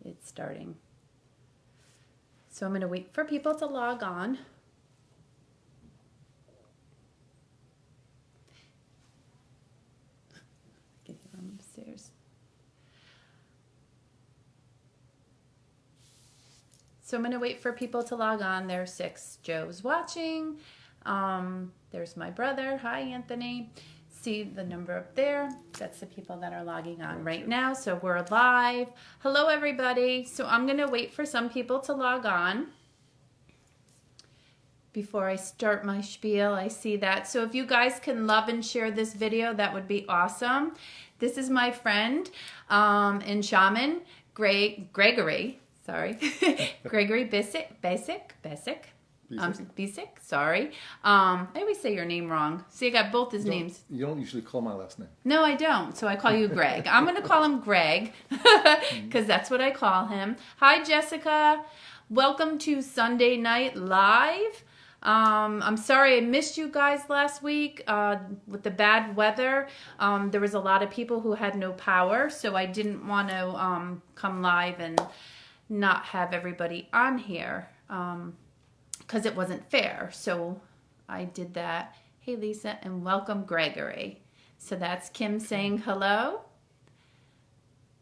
it's starting. So I'm going to wait for people to log on. Get him upstairs. So I'm going to wait for people to log on. There's 6. Joe's watching. There's my brother. Hi, Anthony. See the number up there? That's the people that are logging on right now. So we're live. Hello, everybody. So I'm going to wait for some people to log on before I start my spiel. I see that. So if you guys can love and share this video, that would be awesome. This is my friend and shaman, Gregory. Sorry, Gregory Besek. Besek, sorry. I always say your name wrong. So you got both his names. You don't usually call my last name. No, I don't. So I call you Greg. I'm going to call him Greg because that's what I call him. Hi, Jessica. Welcome to Sunday Night Live. I'm sorry I missed you guys last week with the bad weather. There was a lot of people who had no power, so I didn't want to come live and not have everybody on here because it wasn't fair. So I did that. Hey, Lisa, and welcome, Gregory. So that's Kim saying hello.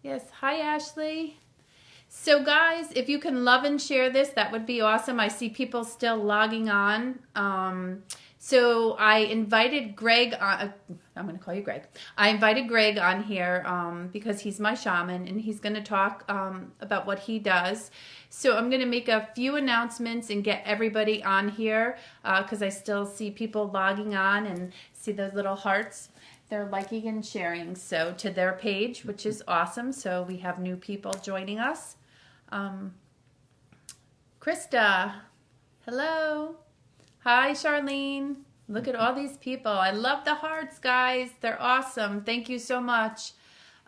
Yes, hi, Ashley. So guys, if you can love and share this, that would be awesome. I see people still logging on. So I invited Greg on, I'm going to call you Greg. I invited Greg on here because he's my shaman and he's going to talk about what he does. So I'm going to make a few announcements and get everybody on here because I still see people logging on and see those little hearts. They're liking and sharing so to their page, which is awesome. So we have new people joining us. Krista, hello. Hi, Charlene. Look at all these people. I love the hearts, guys. They're awesome. Thank you so much.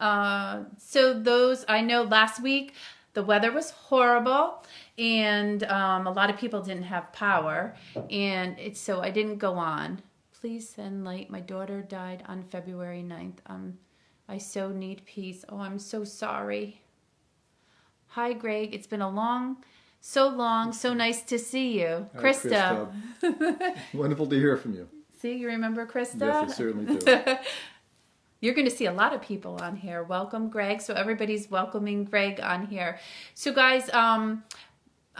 So those, I know last week the weather was horrible and a lot of people didn't have power and so I didn't go on. Please send light. My daughter died on February 9th. I so need peace. Oh, I'm so sorry. Hi, Greg. It's been so long. So nice to see you. Hi, Krista. Wonderful to hear from you. See, you remember Krista? Yes, I certainly do. You're going to see a lot of people on here. Welcome, Greg. So everybody's welcoming Greg on here. So guys,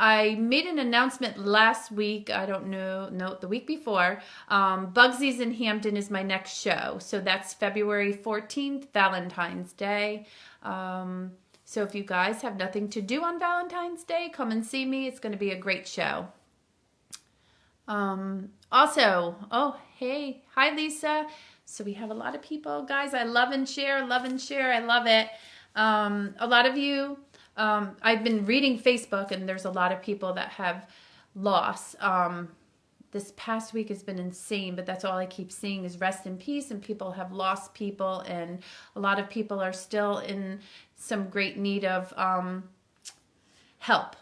I made an announcement last week. I don't know, no, the week before. Bugsy's in Hampton is my next show. So that's February 14th, Valentine's Day. So if you guys have nothing to do on Valentine's Day, come and see me. It's going to be a great show. Also, oh, hey, hi, Lisa. So we have a lot of people, guys. I love and share. I love it. A lot of you, I've been reading Facebook and there's a lot of people that have lost. This past week has been insane, but that's all I keep seeing is rest in peace and people have lost people and a lot of people are still in some great need of help.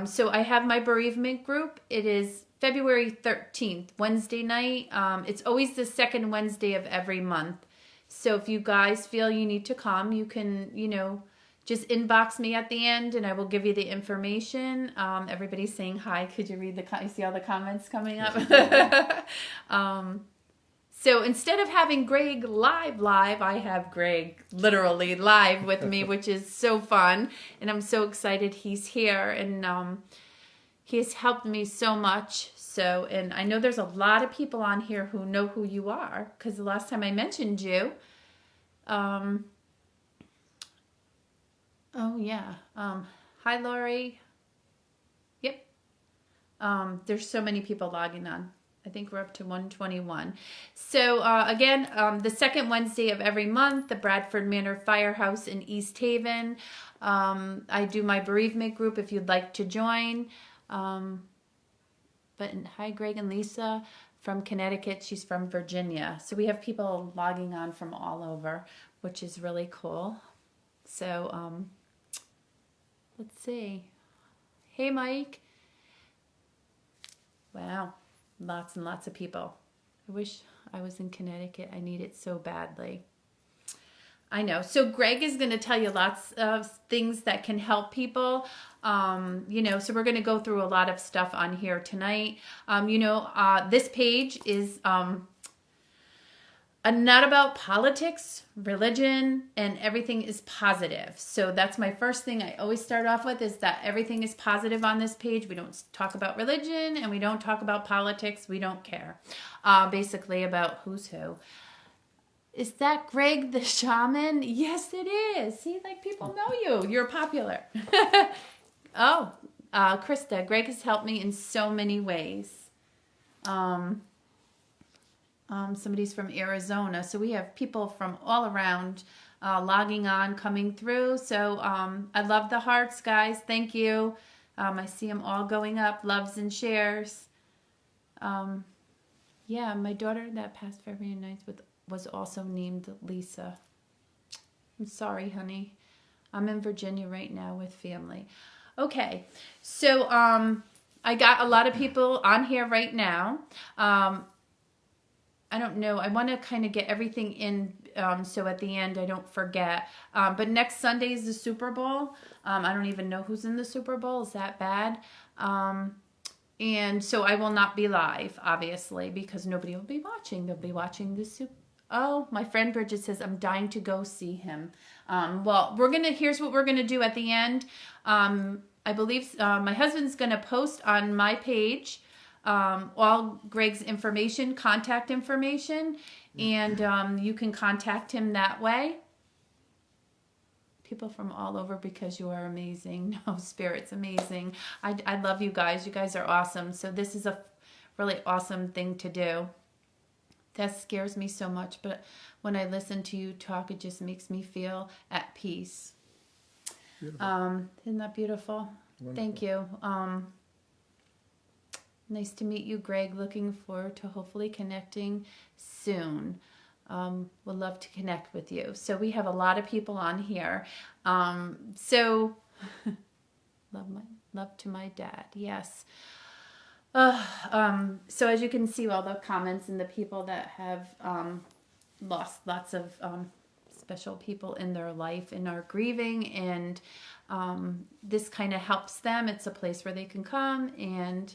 So I have my bereavement group. It is February 13th, Wednesday night. It's always the second Wednesday of every month. So if you guys feel you need to come, you can, just inbox me at the end and I will give you the information. Everybody's saying hi. Could you read you see all the comments coming up? So instead of having Greg live, I have Greg literally live with me, which is so fun. And I'm so excited he's here and he has helped me so much. So, and I know there's a lot of people on here who know who you are because the last time I mentioned you, oh yeah. Hi, Lori. Yep. There's so many people logging on. I think we're up to 121. So again, the second Wednesday of every month, the Bradford Manor Firehouse in East Haven. I do my bereavement group if you'd like to join. But hi, Greg and Lisa from Connecticut. She's from Virginia. So we have people logging on from all over, which is really cool. So let's see. Hey, Mike. Wow. Lots and lots of people. I wish I was in Connecticut. I need it so badly. I know. So Greg is going to tell you lots of things that can help people. So we're going to go through a lot of stuff on here tonight. This page is not about politics, religion, and everything is positive. So that's my first thing I always start off with, is that everything is positive on this page. We don't talk about religion and we don't talk about politics. We don't care. Basically about who's who. Is that Greg the shaman? Yes, it is. See, like, people know you. You're popular. Oh, Krista, Greg has helped me in so many ways. Somebody's from Arizona. So we have people from all around logging on, coming through. So I love the hearts, guys. Thank you. I see them all going up. Loves and shares. Yeah, my daughter that passed February 9th was also named Lisa. I'm sorry, honey. I'm in Virginia right now with family. Okay, so I got a lot of people on here right now. I don't know. I want to kind of get everything in so at the end I don't forget. But next Sunday is the Super Bowl. I don't even know who's in the Super Bowl. Is that bad? And so I will not be live, obviously, because nobody will be watching. They'll be watching the Super. Oh, my friend Bridget says, I'm dying to go see him. Well, here's what we're going to do at the end. I believe my husband's going to post on my page all Greg's information, contact information, and you can contact him that way. People from all over, because you are amazing. No, Spirit's amazing. I love you guys. You guys are awesome. So this is a really awesome thing to do. That scares me so much, but when I listen to you talk, it just makes me feel at peace. Isn't that beautiful? Wonderful. Thank you. Nice to meet you, Greg. Looking forward to hopefully connecting soon. Would love to connect with you. So we have a lot of people on here. So love to my dad. Yes. So as you can see, all the comments and the people that have lost lots of special people in their life and are grieving, and this kind of helps them. It's a place where they can come and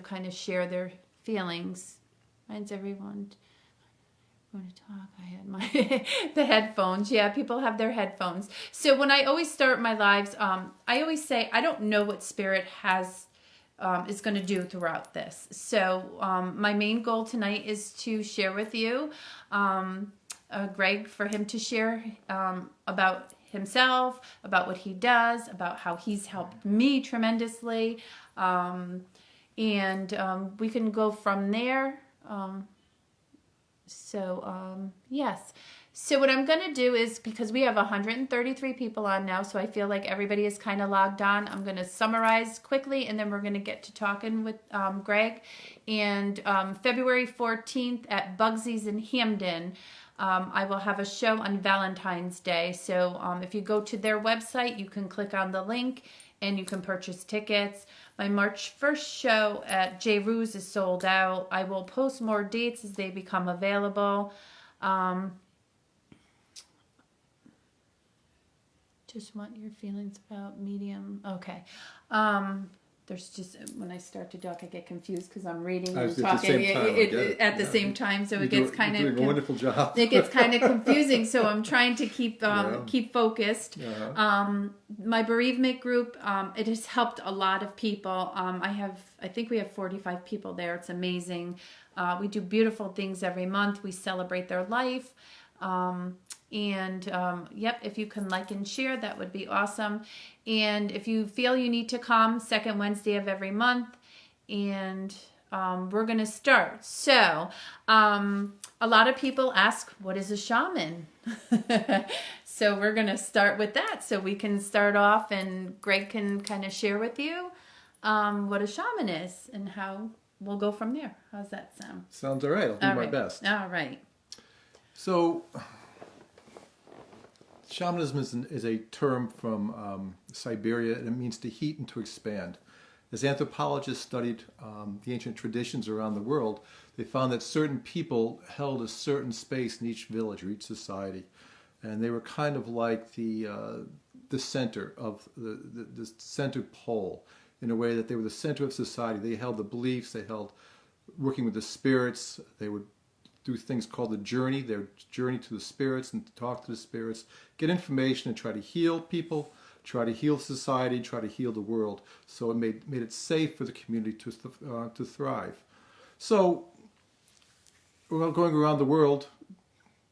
kind of share their feelings. Mine's everyone going to talk. I had my the headphones. Yeah, people have their headphones. So when I always start my lives, I always say I don't know what Spirit is going to do throughout this. So my main goal tonight is to share with you Greg, for him to share about himself, about what he does, about how he's helped me tremendously, and we can go from there. Yes. So what I'm going to do is, because we have 133 people on now, so I feel like everybody is kind of logged on, I'm going to summarize quickly, and then we're going to get to talking with Greg. And February 14th at Bugsy's in Hamden, I will have a show on Valentine's Day. So if you go to their website, you can click on the link and you can purchase tickets. My March 1st show at J. Ruse is sold out. I will post more dates as they become available. Just want your feelings about medium. Okay. There's just, when I start to talk, I get confused because I'm reading and talking at the same time. So it gets kind of, you're doing a wonderful job. It gets kind of confusing. So I'm trying to keep focused. My bereavement group, it has helped a lot of people. I think we have 45 people there. It's amazing. We do beautiful things every month. We celebrate their life. If you can like and share, that would be awesome. And if you feel you need to come, second Wednesday of every month, and we're going to start. So a lot of people ask, what is a shaman? So we're going to start with that. So we can start off, and Greg can kind of share with you what a shaman is and how we'll go from there. How's that sound? Sounds all right. I'll do my best. All right. So, shamanism is a term from Siberia, and it means to heat and to expand. as anthropologists studied the ancient traditions around the world, they found that certain people held a certain space in each village or each society. And they were kind of like the center of the center pole, in a way that they were the center of society. They held the beliefs, they held working with the spirits. They would do things called the journey. They would journey to the spirits and talk to the spirits, get information and try to heal people, try to heal society, try to heal the world. So it made it safe for the community to thrive. So going around the world,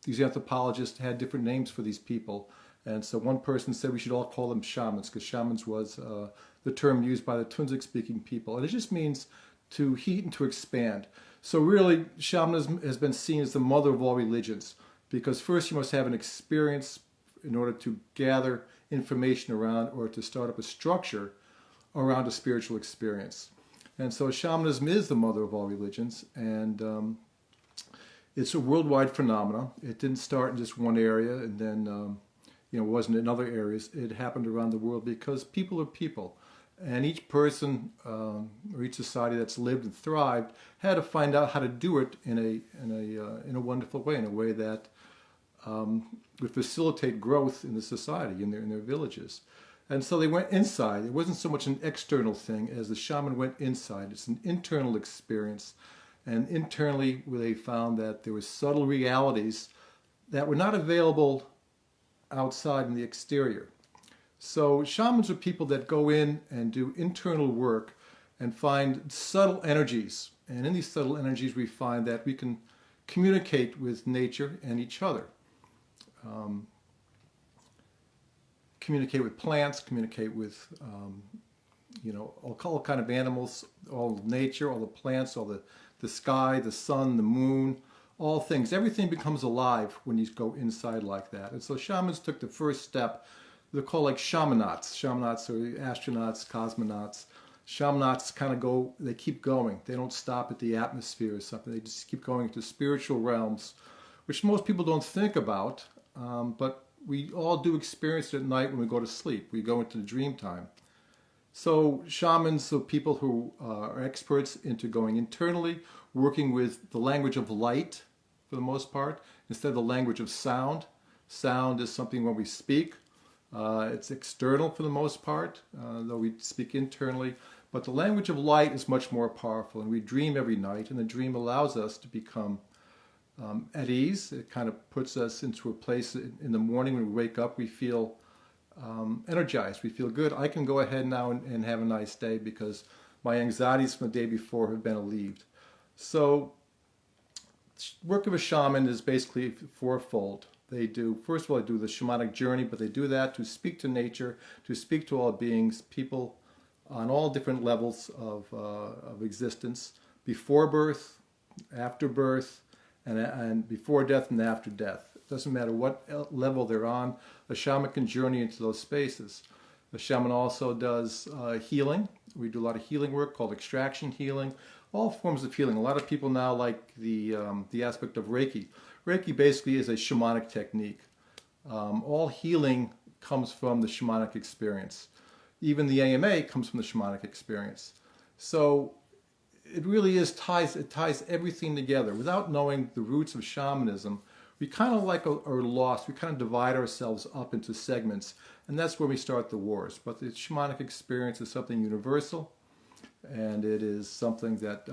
these anthropologists had different names for these people. And so one person said we should all call them shamans, because shamans was the term used by the Tunisic-speaking people. And it just means to heat and to expand. So really, shamanism has been seen as the mother of all religions, because first you must have an experience in order to gather information around, or to start up a structure around a spiritual experience. And so shamanism is the mother of all religions, and it's a worldwide phenomenon. It didn't start in just one area and then it wasn't in other areas. It happened around the world because people are people. And each person or each society that's lived and thrived had to find out how to do it in a wonderful way, in a way that would facilitate growth in the society, in their villages. And so they went inside. It wasn't so much an external thing as the shaman went inside. It's an internal experience. And internally, they found that there were subtle realities that were not available outside in the exterior. So shamans are people that go in and do internal work and find subtle energies. And in these subtle energies, we find that we can communicate with nature and each other. Communicate with plants, communicate with all kind of animals, all nature, all the plants, all the sky, the sun, the moon, all things. Everything becomes alive when you go inside like that. And so shamans took the first step. They're called like shamanauts. Shamanauts are astronauts, cosmonauts. Shamanauts kind of they keep going. They don't stop at the atmosphere or something. They just keep going into spiritual realms, which most people don't think about, but we all do experience it at night when we go to sleep. We go into the dream time. So shamans are people who are experts into going internally, working with the language of light for the most part, instead of the language of sound. Sound is something when we speak. It's external for the most part, though we speak internally. But the language of light is much more powerful, and we dream every night, and the dream allows us to become at ease. It kind of puts us into a place in the morning when we wake up, we feel energized, we feel good. I can go ahead now and have a nice day because my anxieties from the day before have been alleviated. So work of a shaman is basically fourfold. First of all, they do the shamanic journey, but they do that to speak to nature, to speak to all beings, people on all different levels of existence, before birth, after birth, and before death and after death. It doesn't matter what level they're on, a shaman can journey into those spaces. The shaman also does healing. We do a lot of healing work called extraction healing, all forms of healing. A lot of people now like the aspect of Reiki. Reiki basically is a shamanic technique. All healing comes from the shamanic experience. Even the AMA comes from the shamanic experience. So it really ties everything together. Without knowing the roots of shamanism, we kind of are lost. We kind of divide ourselves up into segments, and that's where we start the wars. But the shamanic experience is something universal, and it is something that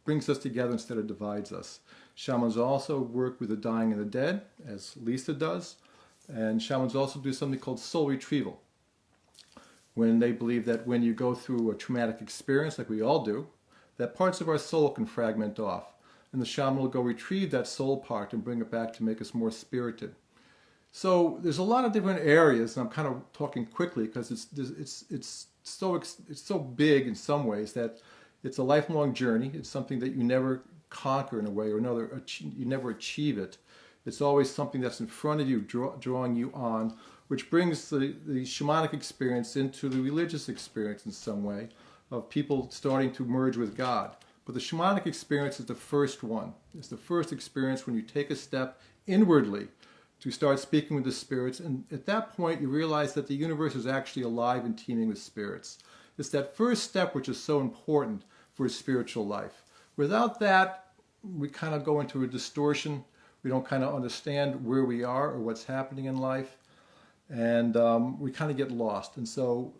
brings us together instead of divides us. Shamans also work with the dying and the dead, as Lisa does, and shamans also do something called soul retrieval, when they believe that when you go through a traumatic experience, like we all do, that parts of our soul can fragment off. And the shaman will go retrieve that soul part and bring it back to make us more spirited. So there's a lot of different areas, and I'm kind of talking quickly because it's so big in some ways that it's a lifelong journey. It's something that you never conquer in a way or another. You never achieve it. It's always something that's in front of you, drawing you on, which brings the shamanic experience into the religious experience in some way, of people starting to merge with God. But the shamanic experience is the first one. It's the first experience when you take a step inwardly to start speaking with the spirits. And at that point, you realize that the universe is actually alive and teeming with spirits. It's that first step which is so important for a spiritual life. Without that, we kind of go into a distortion. We don't kind of understand where we are or what's happening in life. And we kind of get lost. And so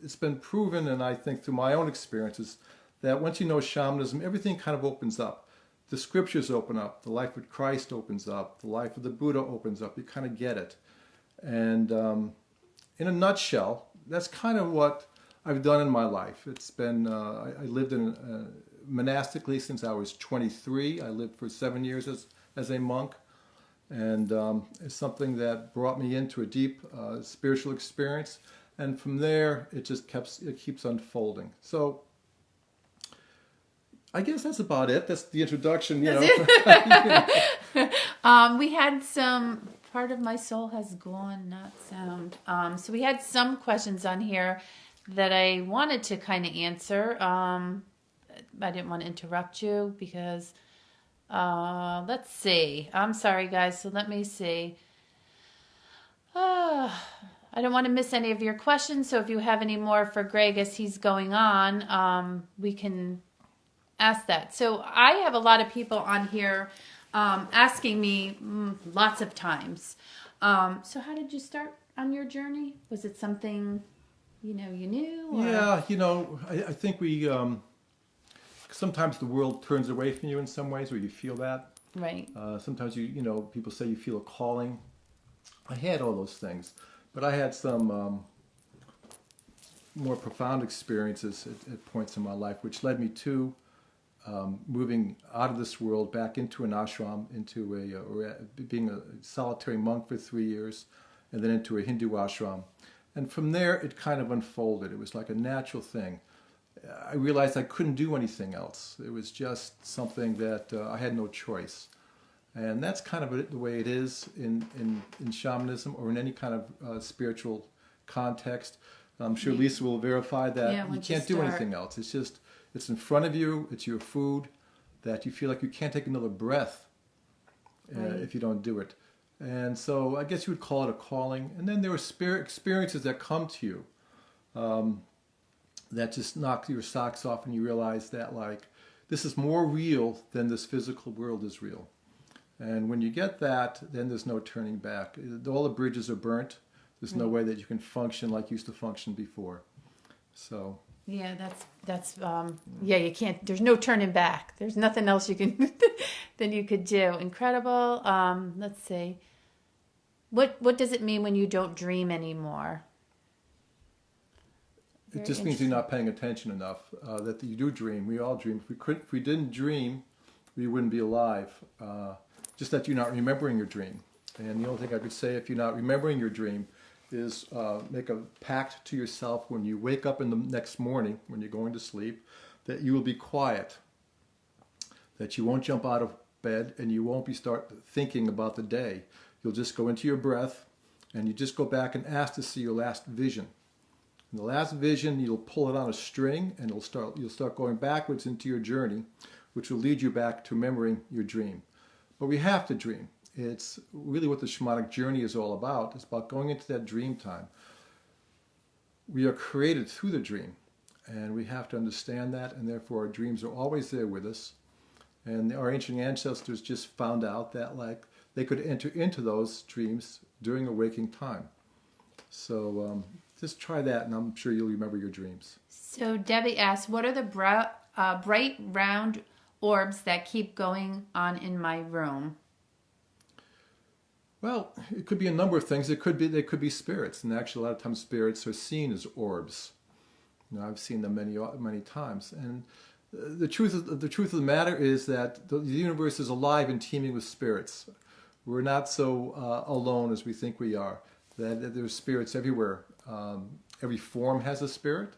it's been proven, and I think through my own experiences, that once you know shamanism, everything kind of opens up. The scriptures open up. The life of Christ opens up. The life of the Buddha opens up. You kind of get it. And in a nutshell, that's kind of what I've done in my life. It's been, I lived in monastically since I was 23. I lived for 7 years as a monk. And it's something that brought me into a deep spiritual experience. And from there, it keeps unfolding. So I guess that's about it. That's the introduction, you know. We had some, part of my soul has gone, not sound. So we had some questions on here that I wanted to kind of answer. I didn't want to interrupt you because, let's see. I'm sorry, guys. So let me see. I don't want to miss any of your questions. So if you have any more for Greg as he's going on, we can ask that. So I have a lot of people on here asking me lots of times. So how did you start on your journey? Was it something, you knew? Or? Yeah, I think we, sometimes the world turns away from you in some ways, or you feel that. Right. Sometimes people say you feel a calling. I had all those things, but I had some more profound experiences at points in my life, which led me to moving out of this world back into an ashram, into being a solitary monk for 3 years, and then into a Hindu ashram. And from there, it kind of unfolded. It was like a natural thing. I realized I couldn't do anything else. It was just something that I had no choice. And that's kind of the way it is in shamanism or in any kind of spiritual context. I'm sure Lisa will verify that you can't do anything else. It's in front of you. It's your food that you feel like you can't take another breath if you don't do it. And so I guess you would call it a calling. And then there are spirit experiences that come to you that just knock your socks off, and you realize that this is more real than this physical world is real. And when you get that, then there's no turning back. All the bridges are burnt. There's no way that you can function like you used to function before. So yeah, that's you can't. There's no turning back. There's nothing else you can than you could do. Incredible. Let's see. What does it mean when you don't dream anymore? It just means you're not paying attention enough. That you do dream. We all dream. If we didn't dream, we wouldn't be alive. Just that you're not remembering your dream. And the only thing I could say, if you're not remembering your dream, is make a pact to yourself when you wake up in the next morning, when you're going to sleep, that you will be quiet, that you won't jump out of bed, and you won't start thinking about the day. You'll just go into your breath, and you just go back and ask to see your last vision. In the last vision, you'll pull it on a string, and you'll start going backwards into your journey, which will lead you back to remembering your dream. But we have to dream. It's really what the shamanic journey is all about. It's about going into that dream time. We are created through the dream, and we have to understand that, and therefore our dreams are always there with us. And our ancient ancestors just found out that they could enter into those dreams during a waking time. So just try that, and I'm sure you'll remember your dreams. So Debbie asks, what are the bright round orbs that keep going on in my room? Well, it could be a number of things. They could be spirits, and actually a lot of times spirits are seen as orbs. I've seen them many times. And the truth of the matter is that the universe is alive and teeming with spirits. We're not so alone as we think we are. That there's spirits everywhere. Every form has a spirit,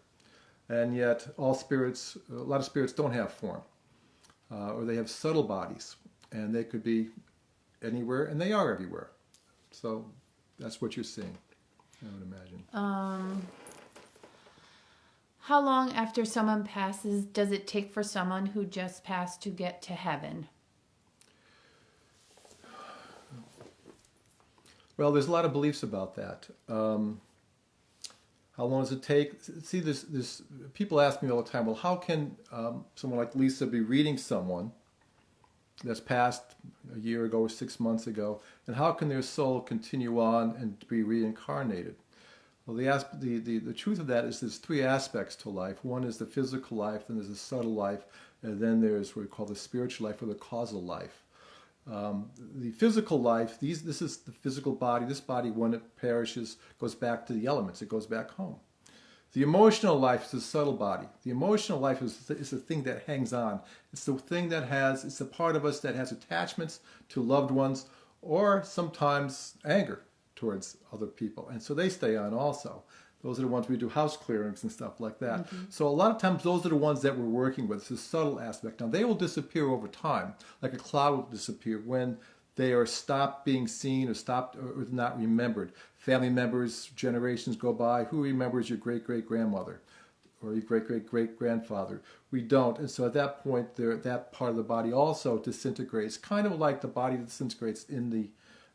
and yet a lot of spirits don't have form, or they have subtle bodies, and they could be anywhere, and they are everywhere. So that's what you're seeing, I would imagine. How long after someone passes does it take for someone who just passed to get to heaven? Well, there's a lot of beliefs about that. How long does it take? See, this people ask me all the time, well, how can someone like Lisa be reading someone that's passed a year ago or 6 months ago, and how can their soul continue on and be reincarnated? Well, the truth of that is there's three aspects to life. One is the physical life, then there's the subtle life, and then there's what we call the spiritual life or the causal life. The physical life, this is the physical body. This body, when it perishes, goes back to the elements. It goes back home. The emotional life is the subtle body. The emotional life is the thing that hangs on. It's the thing it's the part of us that has attachments to loved ones or sometimes anger towards other people. And so they stay on also. Those are the ones we do house clearings and stuff like that. Mm-hmm. So a lot of times those are the ones that we're working with. It's the subtle aspect. Now they will disappear over time, like a cloud will disappear when they are stopped being seen or stopped or not remembered. Family members, generations go by. Who remembers your great-great-grandmother or your great-great-great-grandfather? We don't. And so at that point, that part of the body also disintegrates, kind of like the body disintegrates in the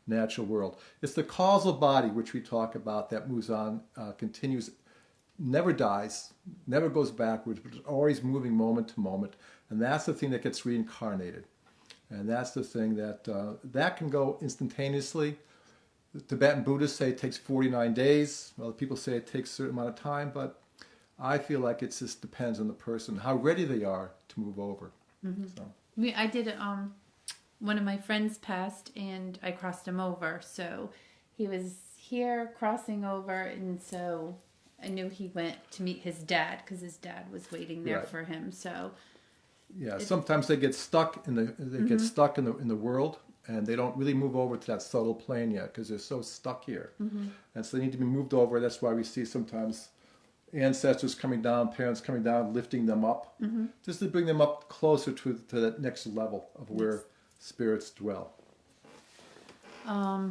natural world. It's the causal body, which we talk about, that moves on, continues, never dies, never goes backwards, but is always moving moment to moment. And that's the thing that gets reincarnated. And that's the thing that can go instantaneously. The Tibetan Buddhists say it takes 49 days. Well, people say it takes a certain amount of time, but I feel like it just depends on the person, how ready they are to move over. Mm-hmm. So. I did one of my friends passed and I crossed him over. So he was here crossing over, and so I knew he went to meet his dad because his dad was waiting there for him. So yeah, sometimes they get stuck in the world, and they don't really move over to that subtle plane yet because they're so stuck here. Mm-hmm. And so they need to be moved over. That's why we see sometimes ancestors coming down, parents coming down, lifting them up, just to bring them up closer to that next level of where spirits dwell. I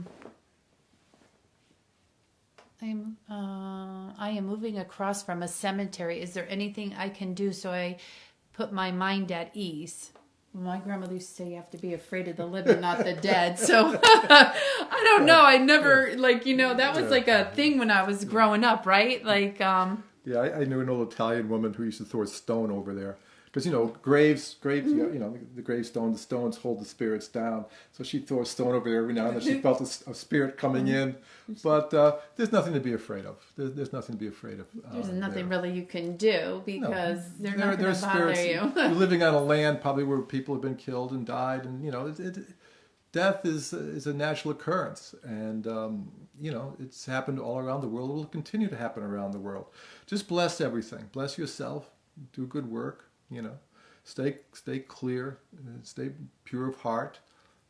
am moving across from a cemetery. Is there anything I can do so I put my mind at ease? My grandmother used to say you have to be afraid of the living, not the dead. So I don't know. I never, that was like a thing when I was growing up, right? Yeah, I knew an old Italian woman who used to throw a stone over there. Because, graves, the gravestone, the stones hold the spirits down. So she'd throw a stone over there every now and then. She felt a spirit coming in. But there's nothing to be afraid of. There's nothing to be afraid of. There's nothing really you can do because they're not going to bother you. You're living on a land probably where people have been killed and died. And, death is a natural occurrence. And, it's happened all around the world. It will continue to happen around the world. Just bless everything. Bless yourself. Do good work. Stay clear, stay pure of heart,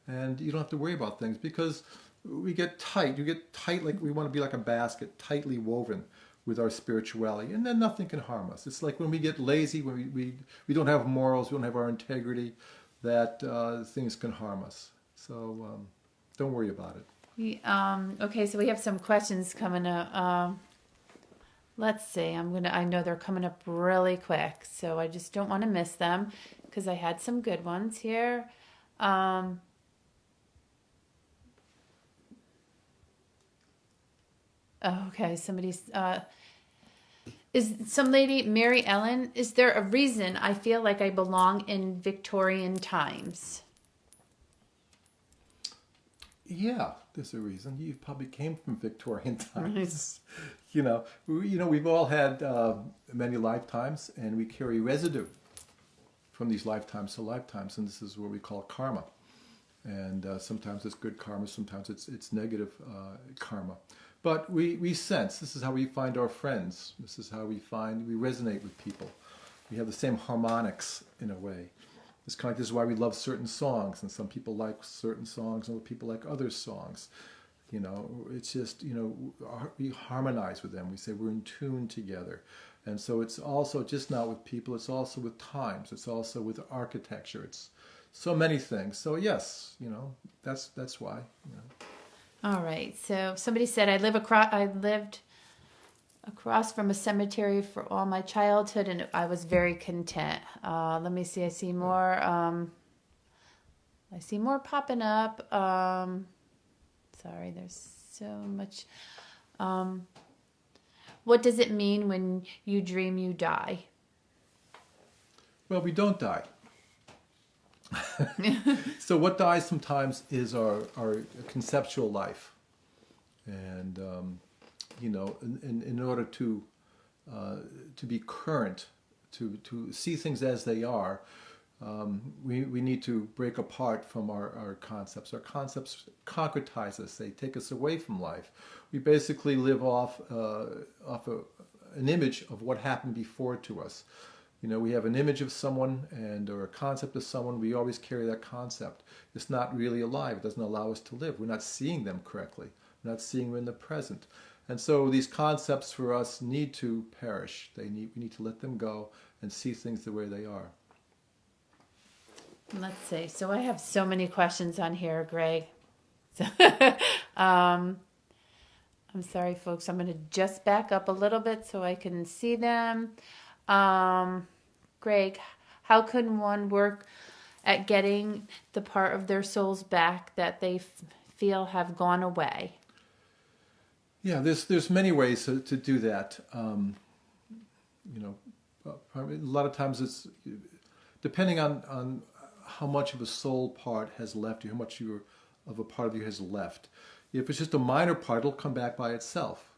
and you don't have to worry about things because we get tight. You get tight like we want to be like a basket, tightly woven with our spirituality, and then nothing can harm us. It's like when we get lazy, when we don't have morals, we don't have our integrity, that things can harm us. So don't worry about it. Okay, so we have some questions coming up. Let's see. I know they're coming up really quick, so I just don't want to miss them because I had some good ones here. Okay, is some lady, Mary Ellen, is there a reason I feel like I belong in Victorian times? Yeah, there's a reason. You probably came from Victorian times. We've all had many lifetimes, and we carry residue from these lifetimes to lifetimes, and this is what we call karma. And sometimes it's good karma, sometimes it's negative karma. But we sense. This is how we find our friends. This is how we resonate with people. We have the same harmonics in a way. It's kind of this is why we love certain songs, and some people like certain songs, and other people like other songs. It's just, we harmonize with them. We say we're in tune together. And so it's also just not with people, it's also with times. It's also with architecture. It's so many things. So yes, that's why. All right. So somebody said I lived across from a cemetery for all my childhood, and I was very content. Let me see. I see more. I see more popping up. Sorry, there's so much. What does it mean when you dream you die? Well, we don't die. So what dies sometimes is our conceptual life. And, in order to be current, to see things as they are, we need to break apart from our concepts. Our concepts concretize us. They take us away from life. We basically live off an image of what happened before to us. We have an image of someone or a concept of someone. We always carry that concept. It's not really alive. It doesn't allow us to live. We're not seeing them correctly. We're not seeing them in the present. And so these concepts for us need to perish. We need to let them go and see things the way they are. Let's see. So I have so many questions on here, Greg. So, I'm sorry, folks. I'm going to just back up a little bit so I can see them. Greg, how can one work at getting the part of their souls back that they feel have gone away? Yeah, there's many ways to do that. A lot of times it's depending on how much of a soul part has left you, how much of a part of you has left. If it's just a minor part, it'll come back by itself.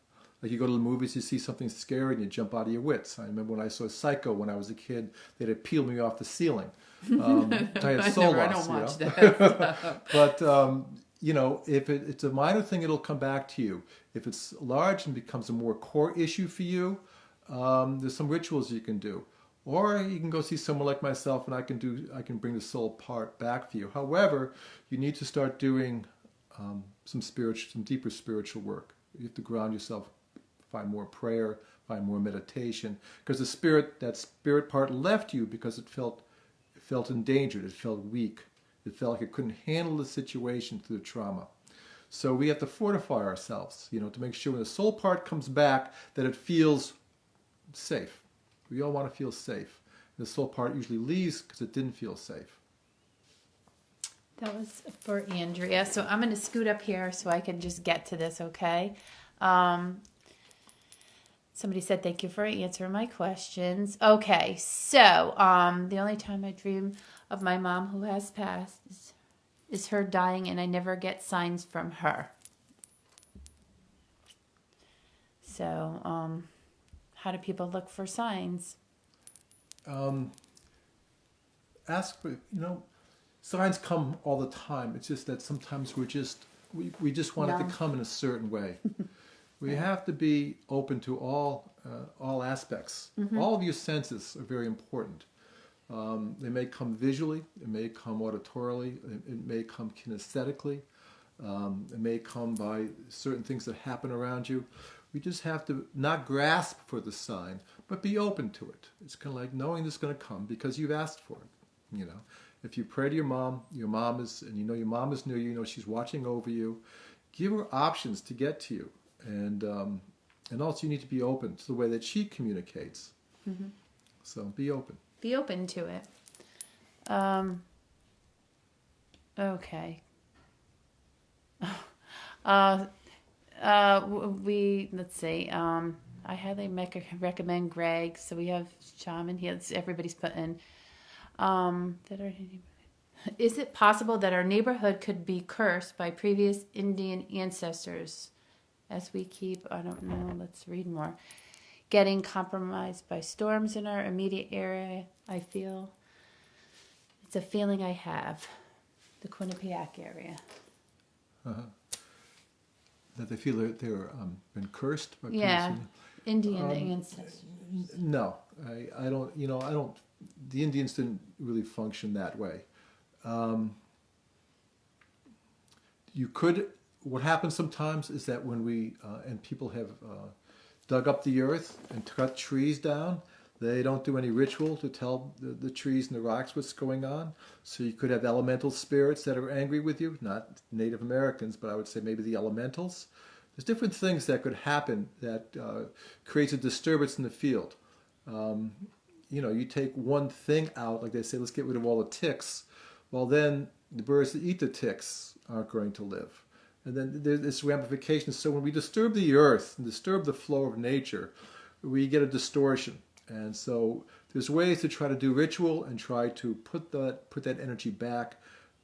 Like you go to the movies, you see something scary, and you jump out of your wits. I remember when I saw Psycho when I was a kid, they'd have peeled me off the ceiling. I had soul loss. I don't watch that. But if it's a minor thing, it'll come back to you. If it's large and becomes a more core issue for you, there's some rituals you can do. Or you can go see someone like myself, and I can bring the soul part back for you. However, you need to start doing some deeper spiritual work. You have to ground yourself, find more prayer, find more meditation, because that spirit part left you because it felt endangered, it felt weak, it felt like it couldn't handle the situation through the trauma. So we have to fortify ourselves, to make sure when the soul part comes back that it feels safe. We all want to feel safe. The soul part usually leaves because it didn't feel safe. That was for Andrea. So I'm going to scoot up here so I can just get to this, okay? Somebody said, thank you for answering my questions. Okay, so the only time I dream of my mom who has passed is her dying, and I never get signs from her. So how do people look for signs? Ask for, signs come all the time. It's just that sometimes we just want it to come in a certain way. We have to be open to all aspects. Mm-hmm. All of your senses are very important. They may come visually, it may come auditorily, it may come kinesthetically, it may come by certain things that happen around you. We just have to not grasp for the sign, but be open to it. It's kind of like knowing this is going to come because you've asked for it. If you pray to your mom is, and your mom is near you, she's watching over you. Give her options to get to you, and also you need to be open to the way that she communicates. Mm-hmm. So be open. Be open to it. Okay. Let's see. I highly recommend Greg. So we have shaman. Everybody's put in. Is it possible that our neighborhood could be cursed by previous Indian ancestors? As we keep, I don't know. Let's read more. Getting compromised by storms in our immediate area. I feel it's a feeling I have. The Quinnipiac area. Uh-huh. That they feel that they're been cursed by Indian ancestors. No, I don't. I don't. The Indians didn't really function that way. You could. What happens sometimes is that when we and people have dug up the earth and cut trees down, they don't do any ritual to tell the trees and the rocks what's going on. So you could have elemental spirits that are angry with you, not Native Americans, but I would say maybe the elementals. There's different things that could happen that creates a disturbance in the field. You take one thing out, like they say, let's get rid of all the ticks. Well, then the birds that eat the ticks aren't going to live. And then there's this ramification. So when we disturb the earth and disturb the flow of nature, we get a distortion. And so there's ways to try to do ritual and try to put that energy back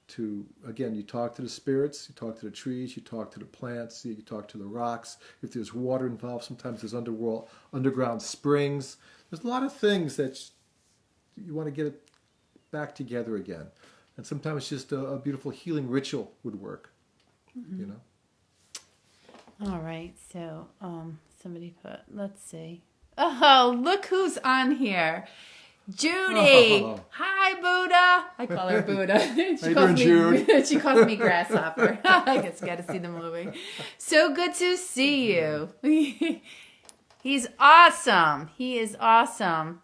to, again, you talk to the spirits, you talk to the trees, you talk to the plants, you talk to the rocks. If there's water involved, sometimes there's underground springs. There's a lot of things that you want to get it back together again. And sometimes just a beautiful healing ritual would work, you know. All right, so somebody put, let's see. Oh, look who's on here. Judy. Oh. Hi, Buddha. I call her Buddha. How you doing, Jude? She calls me Grasshopper. I just got to see the movie. So good to see you. He's awesome. He is awesome.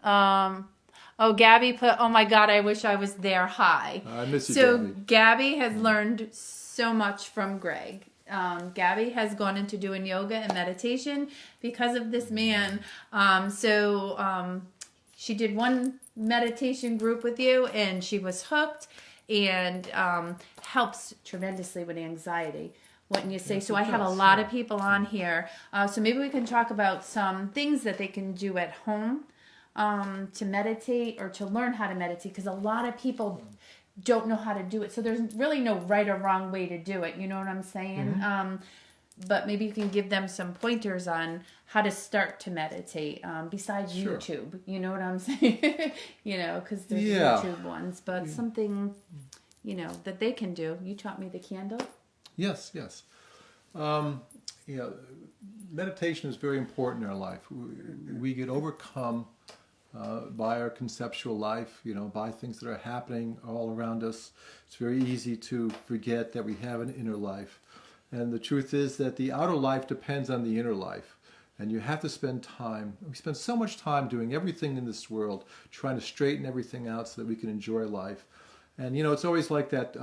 Oh, Gabby put, oh my God, I wish I was there. Hi. I miss you, so Gabby. Gabby has learned so much from Greg. Gabby has gone into doing yoga and meditation because of this man. She did one meditation group with you and she was hooked, and helps tremendously with anxiety. Wouldn't you say? Yes, so I have a does, lot yeah. of people on here. So maybe we can talk about some things that they can do at home to meditate or to learn how to meditate, because a lot of people don't know how to do it. So there's really no right or wrong way to do it. You know what I'm saying? Mm-hmm. But maybe you can give them some pointers on how to start to meditate besides Sure. YouTube. You know what I'm saying? Because there's Yeah. YouTube ones. But something, that they can do. You taught me the candle. Yes. Meditation is very important in our life. We get overcome by our conceptual life, by things that are happening all around us. It's very easy to forget that we have an inner life. And the truth is that the outer life depends on the inner life. And you have to spend time. We spend so much time doing everything in this world, trying to straighten everything out so that we can enjoy life. And it's always like that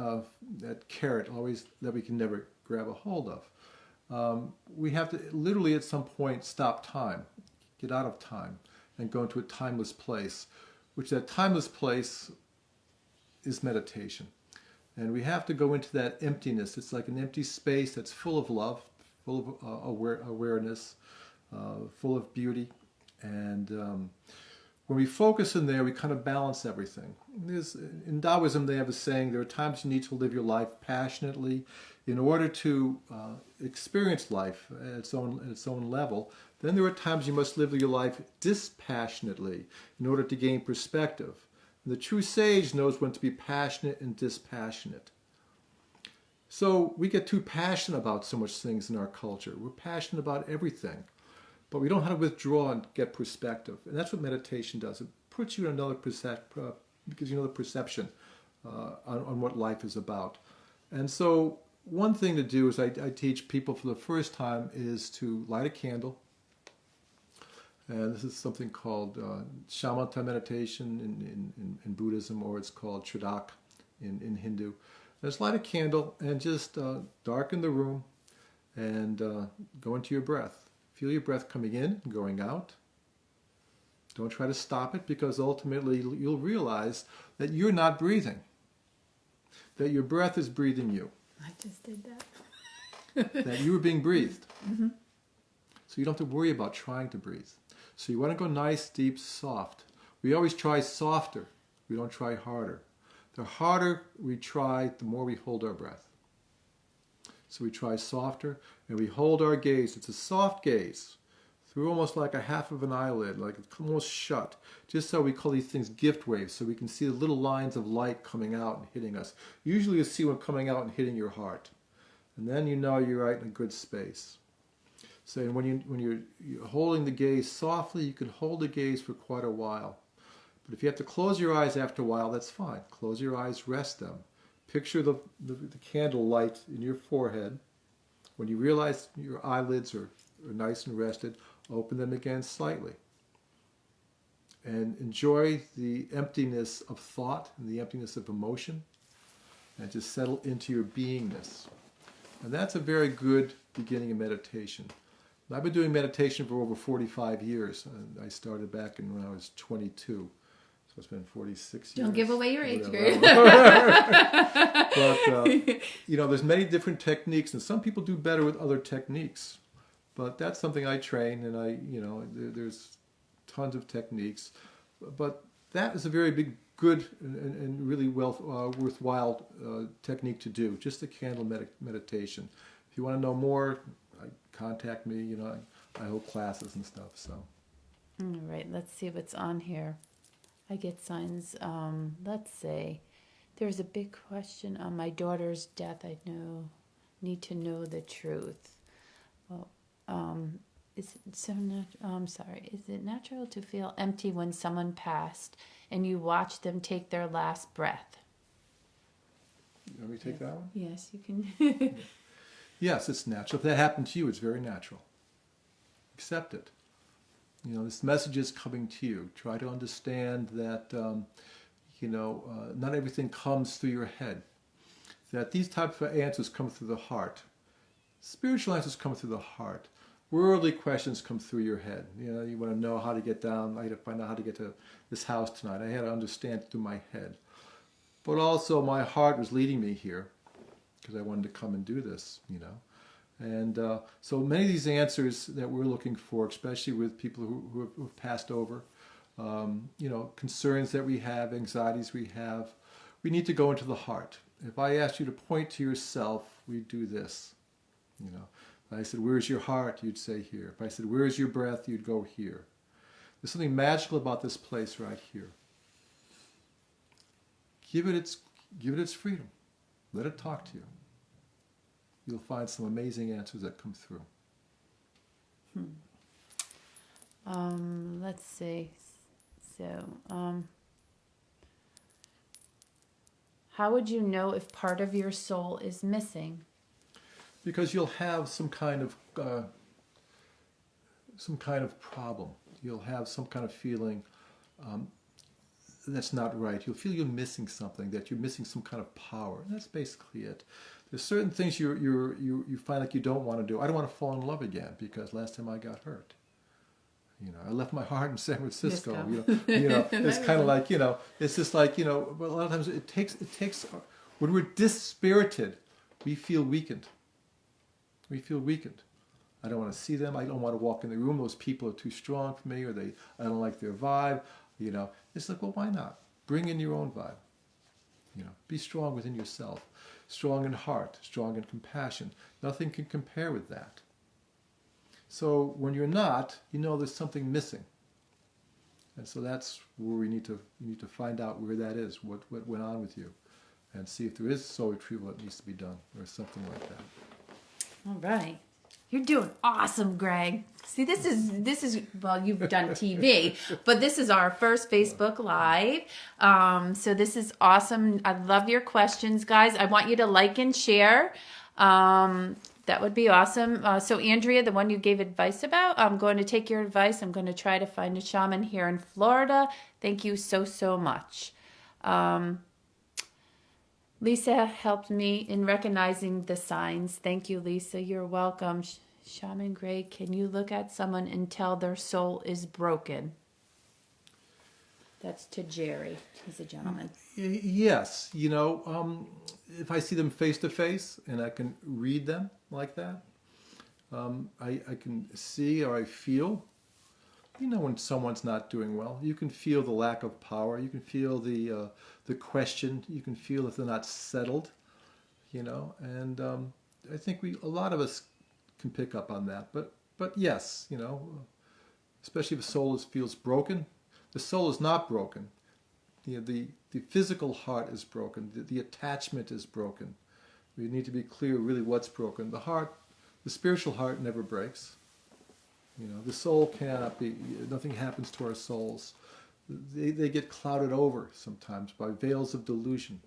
carrot, always that we can never grab a hold of. We have to literally at some point stop time, get out of time, and go into a timeless place, which that timeless place is meditation. And we have to go into that emptiness. It's like an empty space that's full of love, full of awareness, full of beauty. And when we focus in there, we kind of balance everything. In Taoism, they have a saying, there are times you need to live your life passionately in order to experience life at its own level. Then there are times you must live your life dispassionately in order to gain perspective. And the true sage knows when to be passionate and dispassionate. So we get too passionate about so much things in our culture. We're passionate about everything. But we don't know how to withdraw and get perspective. And that's what meditation does. It puts you in another because you know the perception on what life is about. And so one thing to do is I teach people for the first time is to light a candle. And this is something called shamatha meditation in Buddhism, or it's called tradak in Hindu. Just light a candle and just darken the room and go into your breath. Feel your breath coming in and going out. Don't try to stop it, because ultimately you'll realize that you're not breathing, that your breath is breathing you. I just did that. That you are being breathed. Mm-hmm. So you don't have to worry about trying to breathe. So you want to go nice, deep, soft. We always try softer. We don't try harder. The harder we try, the more we hold our breath. So we try softer, and we hold our gaze. It's a soft gaze, through almost like a half of an eyelid, like it's almost shut. Just so we call these things gift waves, so we can see the little lines of light coming out and hitting us. Usually you see one coming out and hitting your heart. And then you know you're right in a good space. So when you're holding the gaze softly, you can hold the gaze for quite a while. But if you have to close your eyes after a while, that's fine. Close your eyes, rest them. Picture the candle light in your forehead. When you realize your eyelids are nice and rested, open them again slightly. And enjoy the emptiness of thought and the emptiness of emotion. And just settle into your beingness. And that's a very good beginning of meditation. I've been doing meditation for over 45 years. I started back when I was 22. So So it's been 46 years. Don't give away your age, Whatever. Greg. But, there's many different techniques, and some people do better with other techniques. But that's something I train, and there's tons of techniques. But that is a very good and really worthwhile technique to do, just the candle meditation. If you want to know more, contact me. I hold classes and stuff. So. All right, let's see what's on here. I get signs. Let's see. There's a big question on my daughter's death. I need to know the truth. Well, is it natural to feel empty when someone passed and you watch them take their last breath? Let me take that one? Yes, you can. Yes, it's natural. If that happened to you, it's very natural. Accept it. This message is coming to you. Try to understand that, not everything comes through your head. That these types of answers come through the heart. Spiritual answers come through the heart. Worldly questions come through your head. You want to know how to get down. I had to find out how to get to this house tonight. I had to understand it through my head. But also my heart was leading me here because I wanted to come and do this, And so many of these answers that we're looking for, especially with people who have passed over, concerns that we have, anxieties we have, we need to go into the heart. If I asked you to point to yourself, we'd do this. If I said, "Where's your heart?" you'd say here. If I said, "Where's your breath?" you'd go here. There's something magical about this place right here. Give it its freedom. Let it talk to you. You'll find some amazing answers that come through. Let's see. So, how would you know if part of your soul is missing? Because you'll have some kind of problem. You'll have some kind of feeling that's not right. You'll feel you're missing something, that you're missing some kind of power. And that's basically it. There's certain things you find like you don't want to do. I don't want to fall in love again because last time I got hurt. I left my heart in San Francisco. It's kind of like, it's just like, but a lot of times it takes, when we're dispirited, we feel weakened. We feel weakened. I don't want to see them. I don't want to walk in the room. Those people are too strong for me, or I don't like their vibe. It's like, well, why not? Bring in your own vibe. Be strong within yourself. Strong in heart, strong in compassion. Nothing can compare with that. So when you're not, there's something missing. And so that's where you need to find out where that is, what went on with you, and see if there is soul retrieval that needs to be done, or something like that. All right. You're doing awesome, Greg. See, this is well, you've done TV, but this is our first Facebook Live. So this is awesome. I love your questions, guys. I want you to like and share. That would be awesome. So Andrea, the one you gave advice about, I'm going to take your advice. I'm going to try to find a shaman here in Florida. Thank you so much. Lisa helped me in recognizing the signs. Thank you, Lisa. You're welcome. Shaman Greg, can you look at someone and tell their soul is broken? That's to Jerry. He's a gentleman. Yes. If I see them face to face and I can read them like that, I can see or I feel, when someone's not doing well. You can feel the lack of power. You can feel the question. You can feel if they're not settled, and I think a lot of us can pick up on that. But yes, especially if the soul feels broken. The soul is not broken. The physical heart is broken. The attachment is broken. We need to be clear really what's broken. The heart, the spiritual heart never breaks. The soul cannot be, nothing happens to our souls. They get clouded over sometimes by veils of delusion.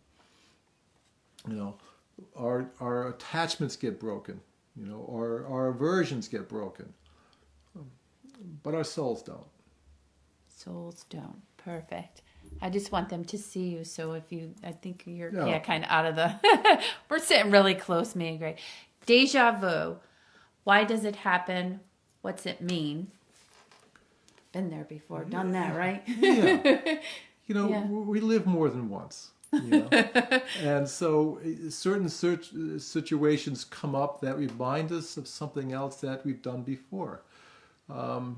Our attachments get broken. Our aversions get broken. But our souls don't. Souls don't. Perfect. I just want them to see you. So I think you're Yeah. kind of out of the, we're sitting really close, me and Greg. Deja vu. Why does it happen? What's it mean? Been there before, done that, right? Yeah. Yeah. we live more than once. And so certain situations come up that remind us of something else that we've done before. The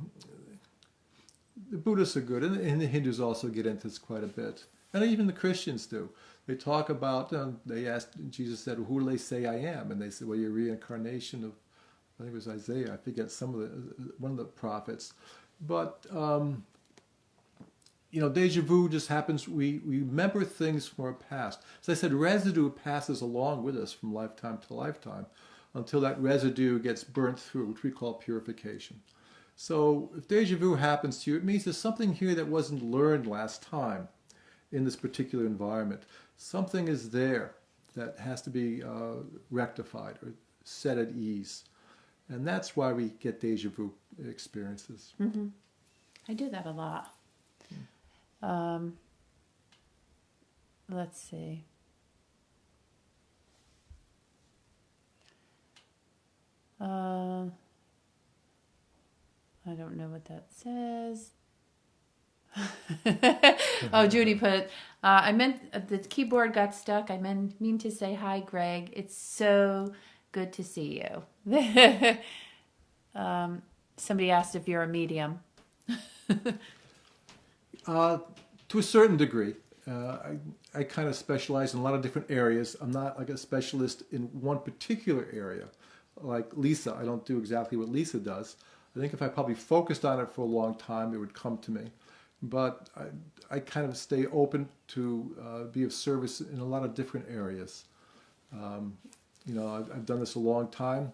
Buddhists are good, and the Hindus also get into this quite a bit, and even the Christians do. They talk about. They asked Jesus said, "Who do they say I am?" And they said, "Well, you're a reincarnation of, I think it was Isaiah. I forget one of the prophets." But deja vu just happens. We remember things from our past. As I said, residue passes along with us from lifetime to lifetime, until that residue gets burnt through, which we call purification. So if deja vu happens to you, it means there's something here that wasn't learned last time in this particular environment. Something is there that has to be rectified or set at ease. And that's why we get deja vu experiences. Mm-hmm. I do that a lot. Let's see. I don't know what that says. Oh, Judy put, I meant the keyboard got stuck. I mean to say hi, Greg. It's so good to see you. Somebody asked if you're a medium. To a certain degree. I kind of specialize in a lot of different areas. I'm not like a specialist in one particular area. Like Lisa, I don't do exactly what Lisa does. I think if I probably focused on it for a long time, it would come to me. But I kind of stay open to be of service in a lot of different areas. I've done this a long time,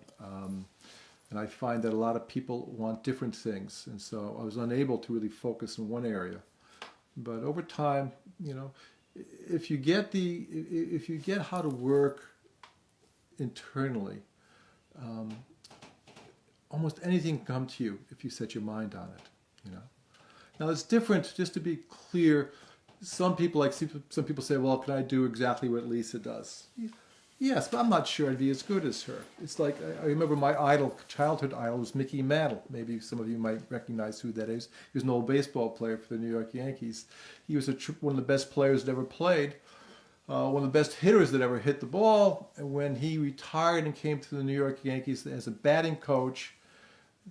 and I find that a lot of people want different things, and so I was unable to really focus in one area. But over time, if you get how to work internally, almost anything can come to you if you set your mind on it. Now it's different. Just to be clear, some people say, "Well, can I do exactly what Lisa does?" Yes, but I'm not sure I'd be as good as her. It's like I remember my childhood idol was Mickey Mantle. Maybe some of you might recognize who that is. He was an old baseball player for the New York Yankees. He was one of the best players that ever played. One of the best hitters that ever hit the ball. And when he retired and came to the New York Yankees as a batting coach,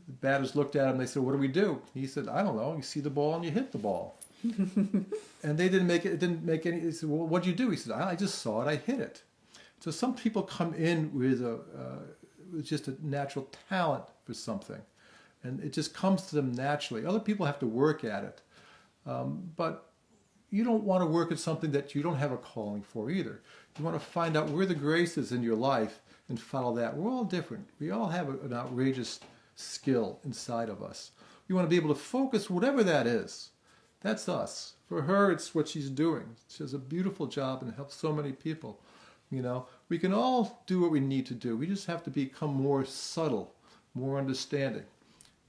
the batters looked at him and they said, "What do we do?" He said, "I don't know. You see the ball and you hit the ball." And they didn't make it. It didn't make any. He said, "Well, what'd you do?" He said, "I just saw it. I hit it." So some people come in with just a natural talent for something, and it just comes to them naturally. Other people have to work at it, but you don't want to work at something that you don't have a calling for either. You want to find out where the grace is in your life and follow that. We're all different. We all have an outrageous skill inside of us. You want to be able to focus whatever that is. That's us. For her, it's what she's doing. She does a beautiful job and helps so many people. We can all do what we need to do. We just have to become more subtle, more understanding,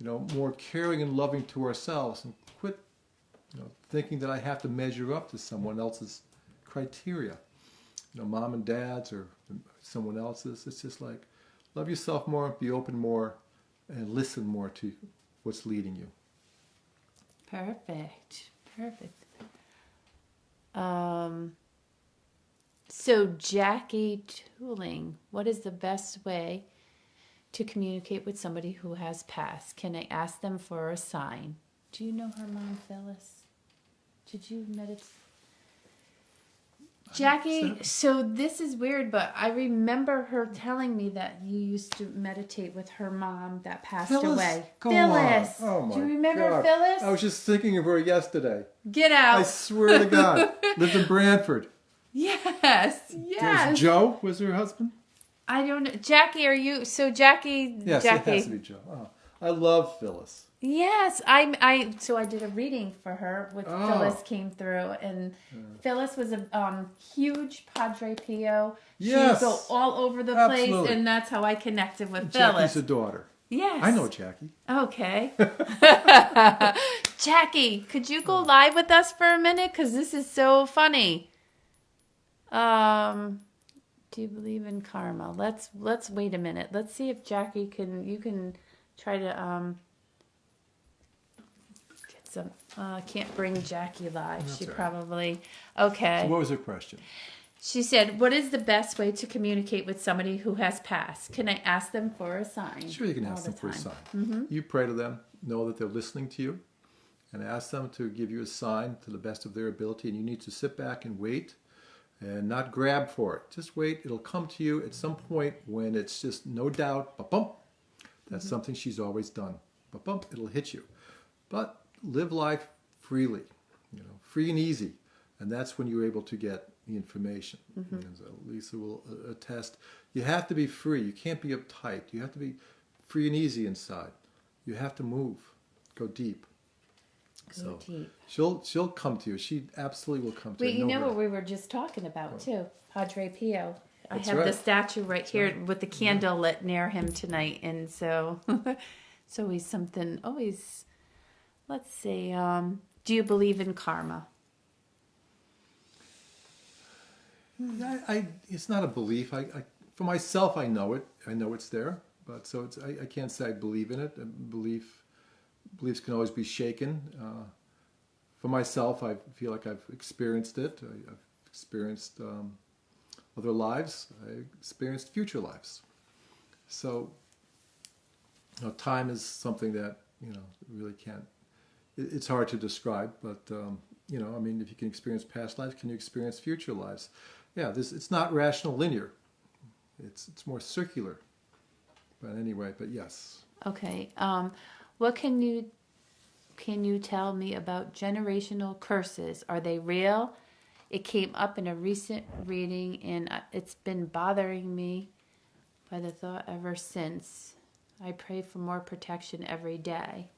more caring and loving to ourselves, and quit thinking that I have to measure up to someone else's criteria, mom and dad's or someone else's. It's just like, love yourself more, be open more, and listen more to what's leading you. Perfect. So Jackie Tooling, what is the best way to communicate with somebody who has passed? Can I ask them for a sign? Do you know her mom, Phyllis? Did you meditate? Jackie, so this is weird, but I remember her telling me that you used to meditate with her mom that passed away. Phyllis! Oh my Do you remember God. Phyllis? I was just thinking of her yesterday. Get out. I swear to God. Lived in Branford. Yes. There's Joe was her husband? I don't know. Jackie, are you... So Jackie... Yes, Jackie. It has to be Joe. Oh, I love Phyllis. Yes, so I did a reading for her with Phyllis came through, and Phyllis was a huge Padre Pio. Yes. She would go all over the place, and that's how I connected with Phyllis. Jackie's a daughter. Yes. I know Jackie. Okay. Jackie, could you go live with us for a minute? Because this is so funny. Do you believe in karma? Let's wait a minute. Let's see if Jackie you can try to can't bring Jackie live. That's She all right. probably... Okay. So what was her question? She said, what is the best way to communicate with somebody who has passed? Can I ask them for a sign? Sure, you can all ask the them for a time? sign. You pray to them, know that they're listening to you, and ask them to give you a sign to the best of their ability. And you need to sit back and wait and not grab for it. Just wait. It'll come to you at some point when it's just no doubt, ba-bump. That's something she's always done. Ba-bump, it'll hit you. But live life freely, free and easy. And that's when you're able to get the information. As Lisa will attest, you have to be free. You can't be uptight. You have to be free and easy inside. You have to move, go deep. Go deep. She'll come to you. She absolutely will come to you. Wait, you know what we were just talking about too? Padre Pio. I have the statue right here with the candle lit near him tonight, and so it's always something. Always, let's see. Do you believe in karma? It's not a belief. For myself, I know it. I know it's there. But so I can't say I believe in it. Beliefs can always be shaken. For myself, I feel like I've experienced it. I've experienced other lives. I experienced future lives. So, time is something that really can't. It's hard to describe, but if you can experience past lives, can you experience future lives? Yeah, it's not rational linear. It's more circular. But anyway, but yes. Okay. What can you tell me about generational curses? Are they real? It came up in a recent reading, and it's been bothering me by the thought ever since. I pray for more protection every day.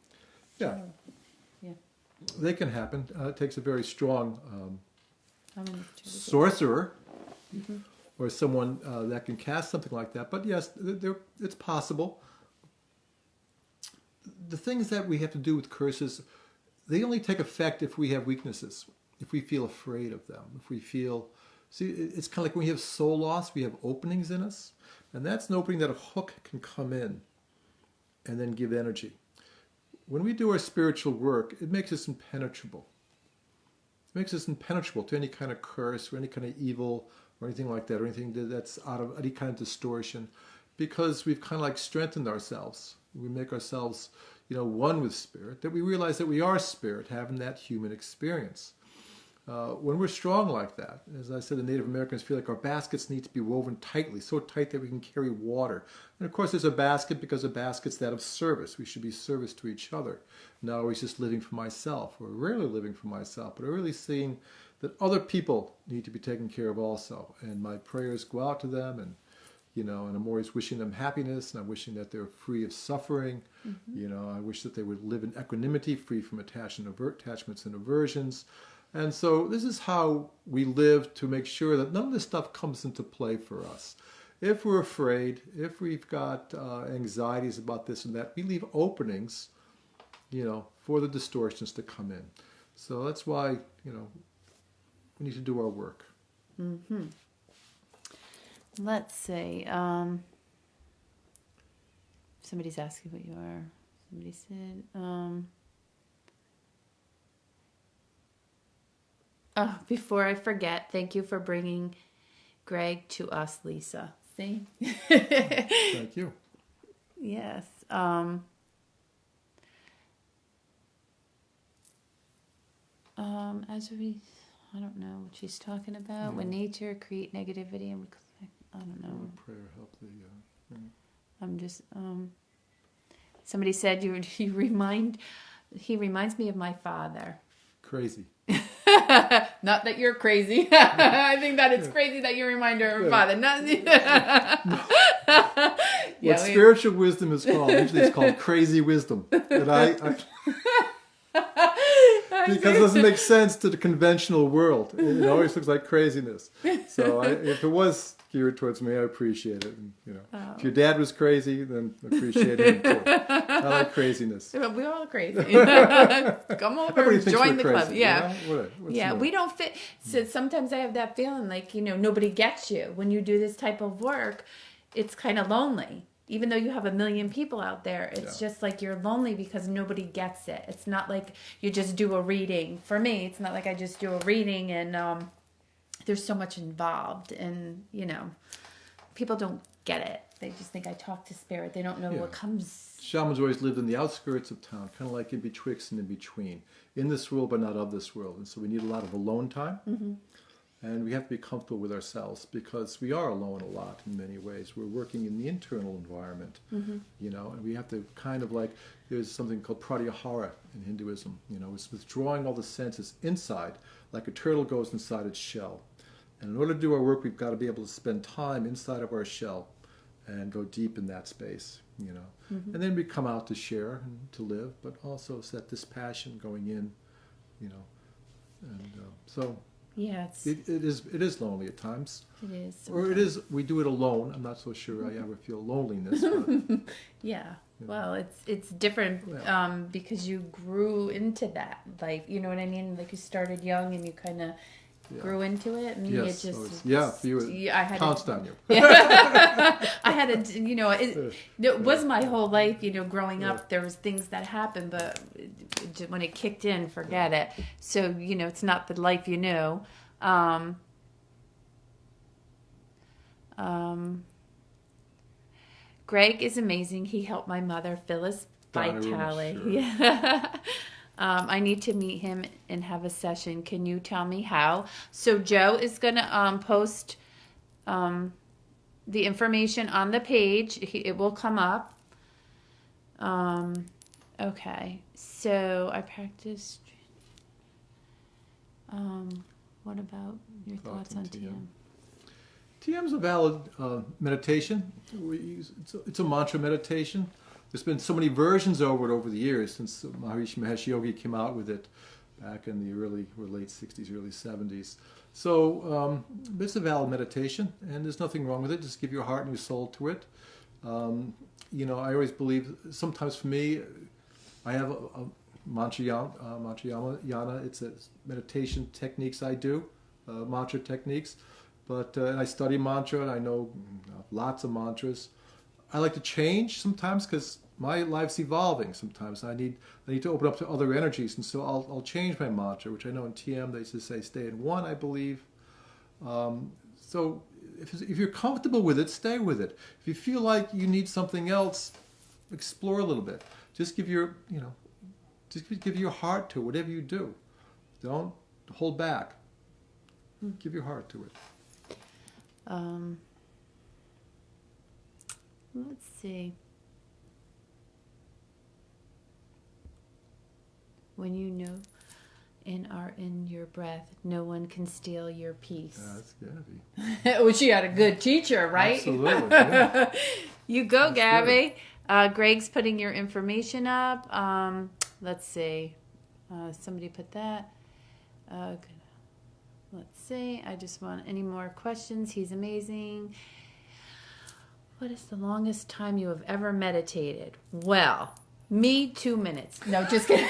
Yeah. Yeah. They can happen. It takes a very strong sorcerer or someone that can cast something like that. But yes, it's possible. The things that we have to do with curses, they only take effect if we have weaknesses, if we feel afraid of them, if we feel... See, it's kind of like when we have soul loss, we have openings in us. And that's an opening that a hook can come in and then give energy. When we do our spiritual work, it makes us impenetrable. It makes us impenetrable to any kind of curse or any kind of evil or anything like that, or anything that's out of any kind of distortion, because we've kind of like strengthened ourselves. We make ourselves, one with spirit, that we realize that we are spirit, having that human experience. When we're strong like that, as I said, the Native Americans feel like our baskets need to be woven tightly, so tight that we can carry water. And of course there's a basket because a basket's that of service. We should be service to each other. Not always just living for myself, or rarely living for myself, but really seeing that other people need to be taken care of also. And my prayers go out to them, and and I'm always wishing them happiness, and I'm wishing that they're free of suffering. I wish that they would live in equanimity, free from attachments and aversions. And so this is how we live to make sure that none of this stuff comes into play for us. If we're afraid, if we've got anxieties about this and that, we leave openings, for the distortions to come in. So that's why, we need to do our work. Let's see. Somebody's asking what you are. Somebody said... Oh, before I forget, thank you for bringing Greg to us, Lisa. See? Thank you. Yes. I don't know what she's talking about. When nature create negativity, and I don't know. Prayer help the. I'm just. Somebody said he reminds me of my father. Crazy. Not that you're crazy. I think that it's crazy that you remind her of her father. What spiritual wisdom is called, usually it's called crazy wisdom. And I because it doesn't make sense to the conventional world. It always looks like craziness. So if it was geared towards me, I appreciate it. And, if your dad was crazy, then appreciate him too. I like craziness. We're all crazy. Come over and join the club. Crazy, Yeah. Yeah, we don't fit. So sometimes I have that feeling like, nobody gets you. When you do this type of work, it's kind of lonely. even though you have a million people out there, it's Yeah. just like you're lonely because nobody gets it. It's not like you just do a reading. For me, it's not like I just do a reading and there's so much involved, and people don't get it. They just think I talk to spirit. They don't know Yeah. what comes. Shamans always lived in the outskirts of town, kind of like in betwixt and in between, in this world but not of this world. And so we need a lot of alone time, and we have to be comfortable with ourselves because we are alone a lot in many ways. We're working in the internal environment, and we have to kind of like, there's something called pratyahara in Hinduism. It's withdrawing all the senses inside, like a turtle goes inside its shell. And in order to do our work, we've got to be able to spend time inside of our shell and go deep in that space, And then we come out to share and to live, but also set this passion going in, And so Yeah, it is lonely at times. it is. Or it is, we do it alone. I'm not so sure I ever feel loneliness. But, Yeah. Well, it's different because you grew into that. Like, you know what I mean? Like you started young and you kind of grew into it. Me, yes. it just I pounced on you. I had to, it was my whole life, growing up, there was things that happened, but when it kicked in, forget it. So, it's not the life you knew. Greg is amazing. He helped my mother, Phyllis Vitale. Sure. Yeah. I need to meet him and have a session. Can you tell me how? So Joe is going to post the information on the page. It will come up. Okay. So I practiced. What about your thoughts on TM? TM is a valid meditation. It's a mantra meditation. There's been so many versions of it over the years since Maharishi Mahesh Yogi came out with it back in the early or late 60s, early 70s. So it's a valid meditation, and there's nothing wrong with it. Just give your heart and your soul to it. I always believe, sometimes for me, I have a mantra yana. It's a meditation techniques I do, mantra techniques. But I study mantra, and I know lots of mantras. I like to change sometimes because my life's evolving sometimes. I need to open up to other energies, and so I'll change my mantra, which I know in TM they used to say stay in one, I believe. So if you're comfortable with it, stay with it. If you feel like you need something else, explore a little bit. Just give your heart to whatever you do. Don't hold back. Give your heart to it. Let's see. When you know and are in your breath, no one can steal your peace. That's Gabby. Well, she had a good teacher, right? Absolutely. Yeah. You go, That's Gabby. Greg's putting your information up. Let's see. Somebody put that. Let's see. I just want any more questions. He's amazing. What is the longest time you have ever meditated? Well, me, 2 minutes. No, just kidding.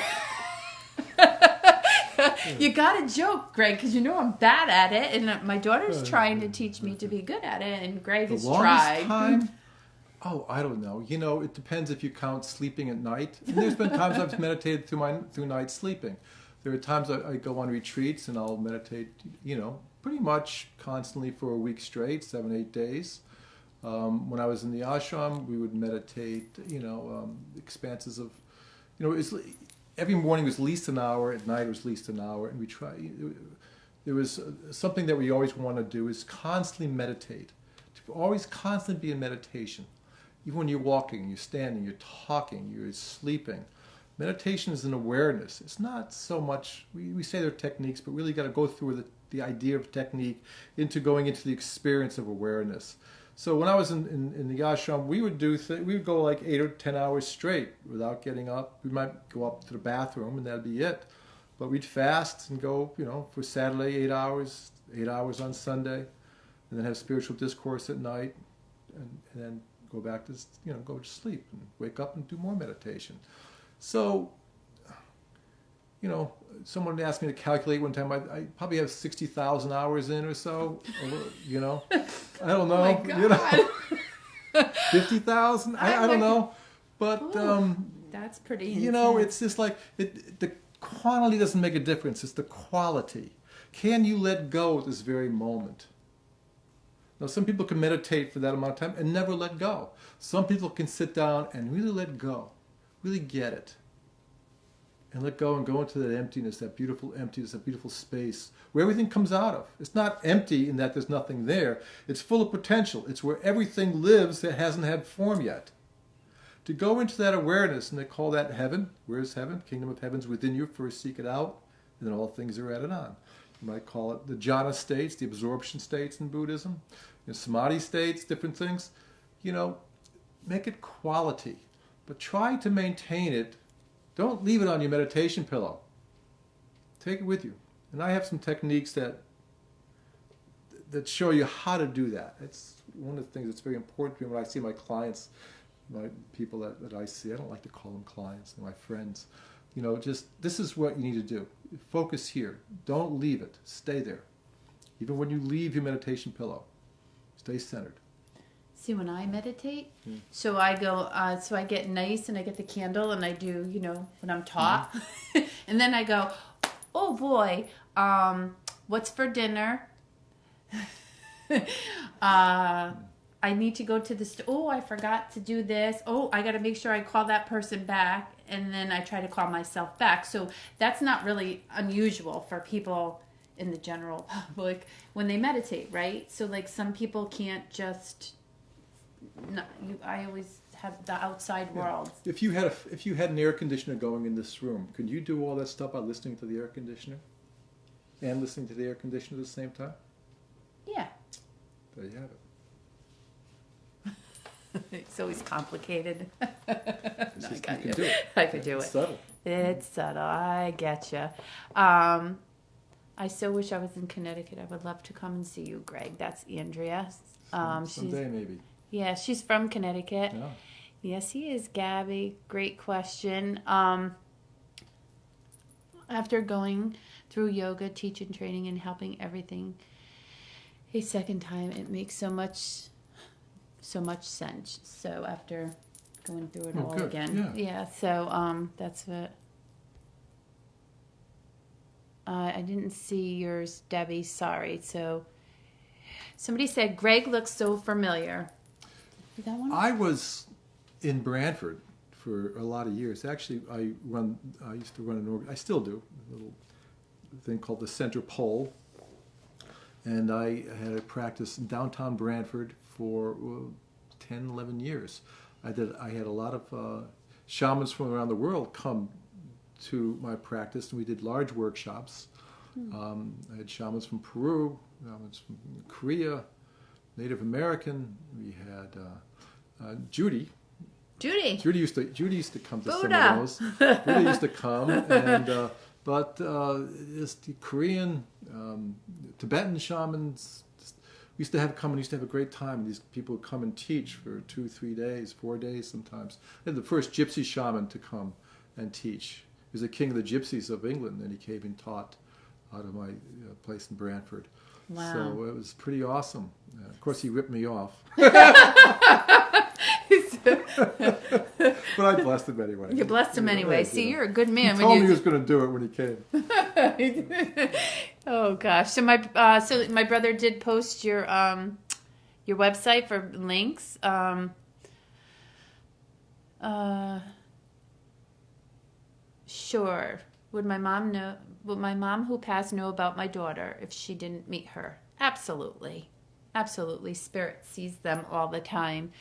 You got to joke, Greg, because I'm bad at it, and my daughter's trying to teach me to be good at it, and Greg has tried. Time? Oh, I don't know. It depends if you count sleeping at night. And there's been times I've meditated through night sleeping. There are times I go on retreats and I'll meditate, pretty much constantly for a week straight, 7-8 days. When I was in the ashram, we would meditate, expanses of, every morning was at least an hour, at night it was at least an hour, and we try. There was something that we always want to do is constantly meditate, to always constantly be in meditation. Even when you're walking, you're standing, you're talking, you're sleeping. Meditation is an awareness. It's not so much, we say they're techniques, but really got to go through the idea of technique into going into the experience of awareness. So when I was in the ashram, we would go like 8 or 10 hours straight without getting up. We might go up to the bathroom and that'd be it. But we'd fast and go, for Saturday 8 hours on Sunday, and then have spiritual discourse at night, and then go back to, go to sleep and wake up and do more meditation. So, someone asked me to calculate one time. I probably have 60,000 hours in or so. I don't know. Oh my God. 50,000? I don't know. But, that's pretty you know, intense. it's just like the quantity doesn't make a difference. It's the quality. Can you let go at this very moment? Now, some people can meditate for that amount of time and never let go. Some people can sit down and really let go, really get it, and let go and go into that emptiness, that beautiful space where everything comes out of. It's not empty in that there's nothing there. It's full of potential. It's where everything lives that hasn't had form yet. To go into that awareness, and they call that heaven. Where is heaven? Kingdom of heaven's within you. First seek it out, and then all things are added on. You might call it the jhana states, the absorption states in Buddhism, samadhi states, different things. You know, make it quality, but try to maintain it. Don't leave it on your meditation pillow. Take it with you. And I have some techniques that show you how to do that. It's one of the things that's very important to me when I see my clients, my people that I see. I don't like to call them clients, they're my friends. You know, just this is what you need to do. Focus here. Don't leave it. Stay there. Even when you leave your meditation pillow, stay centered. See, when I meditate, so I go, so I get nice and I get the candle and I do, you know, when I'm taught. And then I go, oh boy, what's for dinner? I need to go to the store. Oh, I forgot to do this. Oh, I got to make sure I call that person back. And then I try to call myself back. So that's not really unusual for people in the general public when they meditate, right? So like some people can't just... I always have the outside world. If you had an air conditioner going in this room, could you do all that stuff by listening to the air conditioner and listening to the air conditioner at the same time? Yeah. There you have it. It's always complicated. No, I got you. I could do it. It's subtle. It's subtle. I get you. I so wish I was in Connecticut. I would love to come and see you, Greg. That's Andrea. Someday maybe. Yeah, she's from Connecticut. Yeah. Yes, he is, Gabby. Great question. After going through yoga, teaching, training, and helping everything a second time, it makes so much sense. So after going through it all good. again. Yeah, so that's what... I didn't see yours, Debbie. Sorry. So somebody said, Greg looks so familiar. You got one? I was in Brantford for a lot of years. Actually, I used to run I still do, a little thing called the Center Pole. And I had a practice in downtown Brantford for 10, 11 years. I had a lot of shamans from around the world come to my practice, and we did large workshops. I had shamans from Peru, shamans from Korea, Native American. We had Judy. Judy used to come to some of those. Buddha used to come, and but just the Korean, Tibetan shamans. We used to have a great time. These people would come and teach for 2, 3 days, 4 days sometimes. I had the first gypsy shaman to come and teach. He was the king of the gypsies of England, and he came and taught out of my place in Brantford. Wow. So it was pretty awesome. Of course, he ripped me off. But I blessed him anyway. You blessed him anyway. See, you're a good man. He told me he was going to do it when he came. Oh gosh! So my brother did post your website for links. Sure. Would my mom who passed know about my daughter if she didn't meet her? Absolutely. Absolutely. Spirit sees them all the time.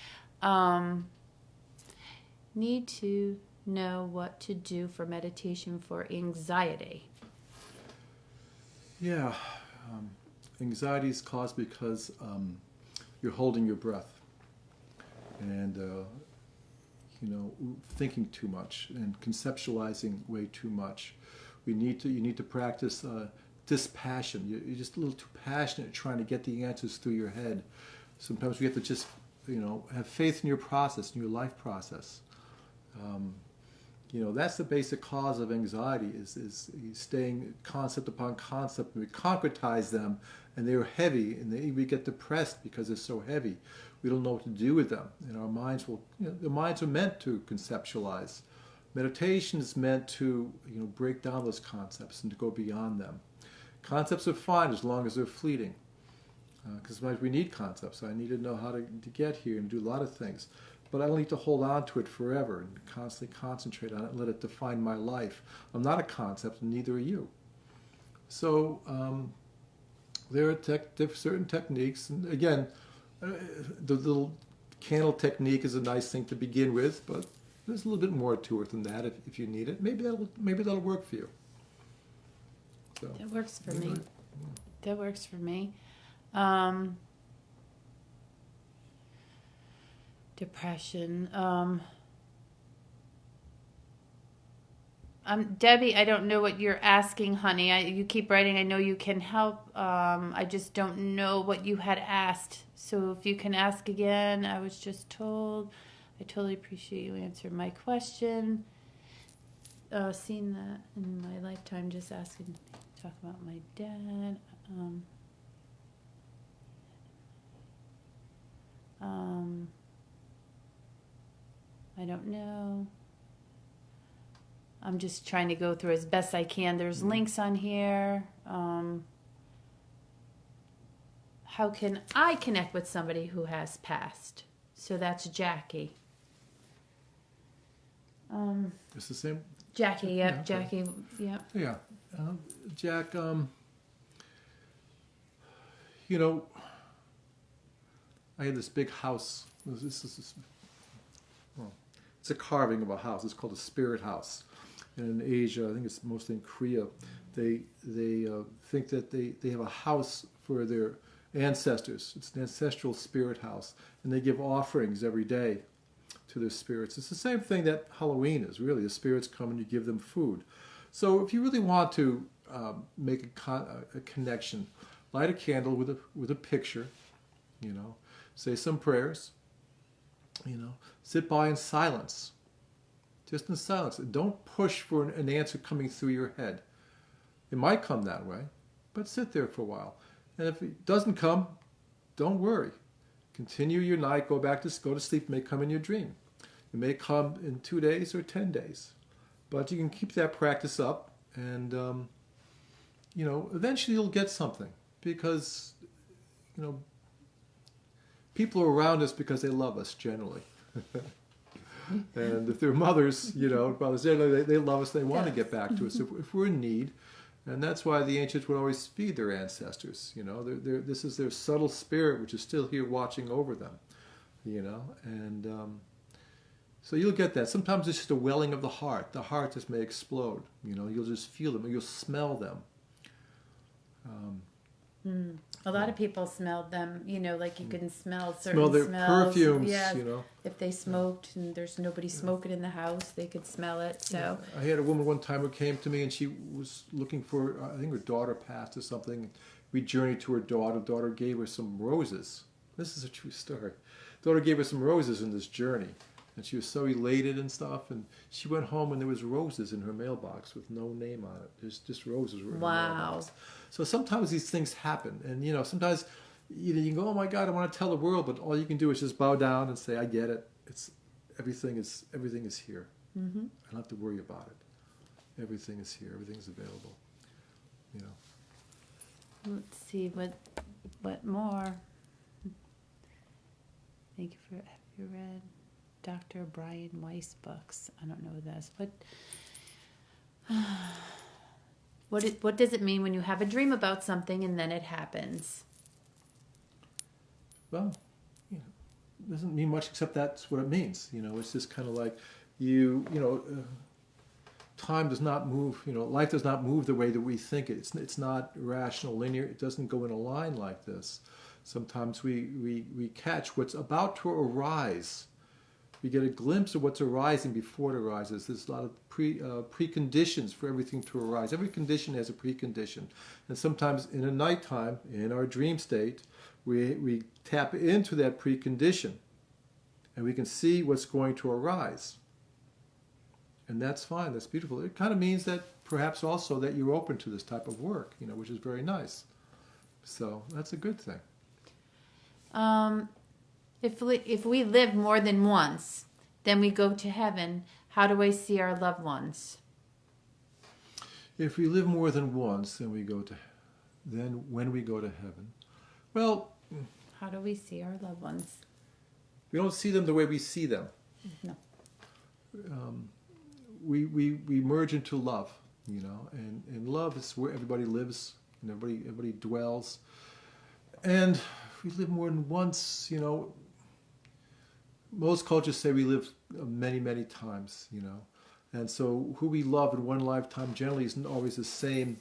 Need to know what to do for meditation for anxiety. Yeah. Anxiety is caused because you're holding your breath and thinking too much and conceptualizing way too much. You need to practice dispassion. You're just a little too passionate trying to get the answers through your head. Sometimes we have to just have faith in your process, in your life process. That's the basic cause of anxiety, is staying concept upon concept. We concretize them, and they're heavy, and we get depressed because they're so heavy. We don't know what to do with them, and our minds the minds are meant to conceptualize. Meditation is meant to break down those concepts and to go beyond them. Concepts are fine as long as they're fleeting, because sometimes we need concepts. I need to know how to get here and do a lot of things. But I don't need to hold on to it forever and constantly concentrate on it and let it define my life. I'm not a concept, and neither are you. So there are certain techniques. And again, the little candle technique is a nice thing to begin with, but there's a little bit more to it than that if you need it. Maybe that'll work for you. So, that works for me. That works for me. Depression. Debbie, I don't know what you're asking, honey. You keep writing. I know you can help. I just don't know what you had asked. So if you can ask again, I was just told. I totally appreciate you answering my question. Seen that in my lifetime, just asking, talk about my dad. I don't know. I'm just trying to go through as best I can. There's links on here. How can I connect with somebody who has passed? So that's Jackie. It's the same. Jackie, yep. Yeah, okay. Jackie, yep. Yeah. Jack, I had this big house. It's a carving of a house. It's called a spirit house. And in Asia, I think it's mostly in Korea, they think that they have a house for their ancestors. It's an ancestral spirit house. And they give offerings every day to their spirits. It's the same thing that Halloween is, really. The spirits come and you give them food. So if you really want to make a connection, light a candle with a picture, say some prayers, sit by in silence, just in silence. Don't push for an answer coming through your head. It might come that way, but sit there for a while. And if it doesn't come, don't worry. Continue your night, go to sleep. It may come in your dream. It may come in 2 days or 10 days. But you can keep that practice up, and eventually you'll get something, because people are around us because they love us generally. And if they're mothers, brothers, they love us. They want to get back to us if we're in need. And that's why the ancients would always feed their ancestors. This is their subtle spirit, which is still here watching over them. And so you'll get that. Sometimes it's just a welling of the heart. The heart just may explode. You'll just feel them, or you'll smell them. A lot of people smelled them, like you can smell certain smell their smells. perfumes, Yeah, if they smoked and there's nobody smoking in the house, they could smell it. So I had a woman one time who came to me, and she was looking for, I think her daughter passed or something. We journeyed to her daughter. Daughter gave her some roses. This is a true story. Daughter gave her some roses in this journey, and she was so elated and stuff. And she went home, and there was roses in her mailbox with no name on it. There's just roses were in her mailbox. So sometimes these things happen, and sometimes you can go, oh my God, I want to tell the world, but all you can do is just bow down and say, I get it. Everything is here. Mm-hmm. I don't have to worry about it. Everything is here. Everything's available. Let's see what more. Thank you for. Have you read Dr. Brian Weiss books? I don't know what that is. What does it mean when you have a dream about something and then it happens? Well, it doesn't mean much except that's what it means. It's just kind of like time does not move. Life does not move the way that we think it. It's not rational, linear. It doesn't go in a line like this. Sometimes we catch what's about to arise. We get a glimpse of what's arising before it arises. There's a lot of preconditions for everything to arise. Every condition has a precondition. And sometimes in the nighttime, in our dream state, we tap into that precondition, and we can see what's going to arise. And that's fine. That's beautiful. It kind of means that perhaps also that you're open to this type of work, which is very nice. So that's a good thing. If we live more than once, then we go to heaven. How do I see our loved ones? If we live more than once, then when we go to heaven, well, how do we see our loved ones? We don't see them the way we see them. No. We merge into love, and love is where everybody lives and everybody dwells. And if we live more than once, most cultures say we live many, many times, And so who we love in one lifetime generally isn't always the same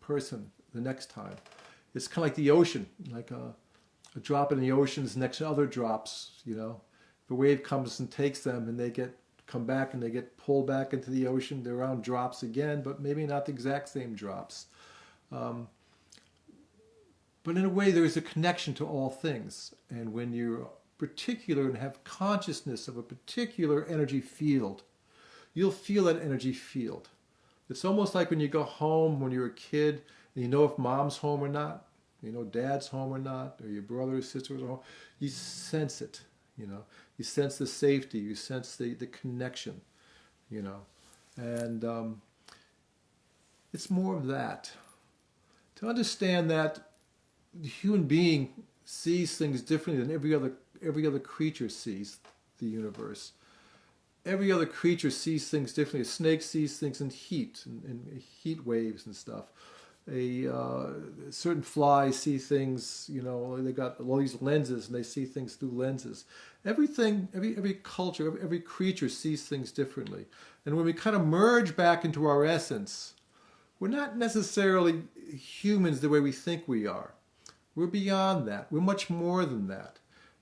person the next time. It's kind of like the ocean, like a drop in the ocean is next to other drops, If a wave comes and takes them and they come back and they get pulled back into the ocean, they're around drops again, but maybe not the exact same drops. But in a way, there is a connection to all things. And when you're particular and have consciousness of a particular energy field, you'll feel that energy field. It's almost like when you go home when you're a kid and you know if mom's home or not, dad's home or not, or your brother or sister is home. You sense it, You sense the safety, you sense the connection, And it's more of that. To understand that the human being sees things differently than every other creature sees the universe. Every other creature sees things differently. A snake sees things in heat and heat waves and stuff. Certain flies see things, they got all these lenses and they see things through lenses. Everything, every culture, every creature sees things differently. And when we kind of merge back into our essence, we're not necessarily humans the way we think we are. We're beyond that. We're much more than that.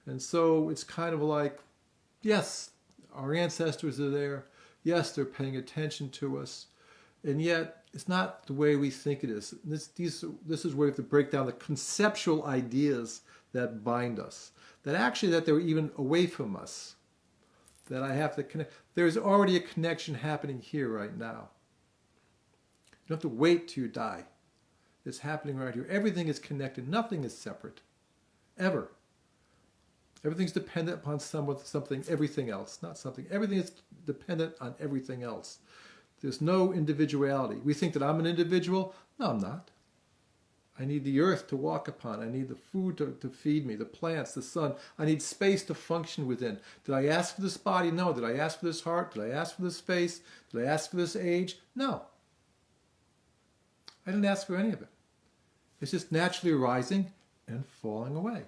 And so it's kind of like, yes, our ancestors are there. Yes, they're paying attention to us. And yet, it's not the way we think it is. This is where we have to break down the conceptual ideas that bind us. That they're even away from us. That I have to connect. There's already a connection happening here right now. You don't have to wait till you die. It's happening right here. Everything is connected. Nothing is separate. Ever. Everything's dependent upon something, everything else. Not something. Everything is dependent on everything else. There's no individuality. We think that I'm an individual. No, I'm not. I need the earth to walk upon. I need the food to feed me, the plants, the sun. I need space to function within. Did I ask for this body? No. Did I ask for this heart? Did I ask for this face? Did I ask for this age? No. I didn't ask for any of it. It's just naturally arising and falling away.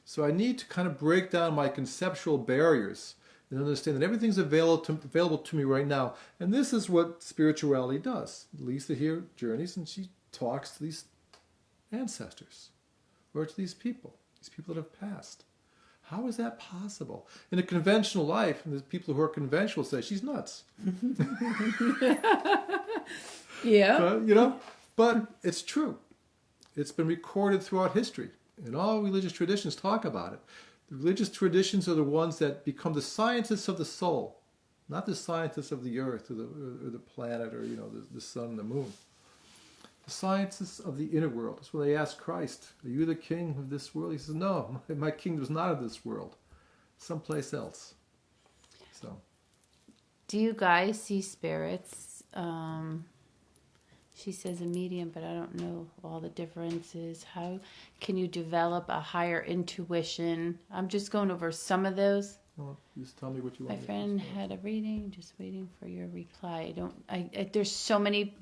So I need to kind of break down my conceptual barriers and understand that everything's available to me right now. And this is what spirituality does. Lisa here journeys and she talks to these ancestors or to these people that have passed. How is that possible? In a conventional life, and there's people who are conventional say, she's nuts. Yeah. But it's true. It's been recorded throughout history. And all religious traditions talk about it. The religious traditions are the ones that become the scientists of the soul, not the scientists of the earth or the planet or the sun and the moon. The scientists of the inner world. That's when they ask Christ, "Are you the king of this world?" He says, "No, my kingdom is not of this world, someplace else." So, do you guys see spirits? She says a medium, but I don't know all the differences. How can you develop a higher intuition? I'm just going over some of those. Well, just tell me what you want. My friend had a reading, just waiting for your reply. There's so many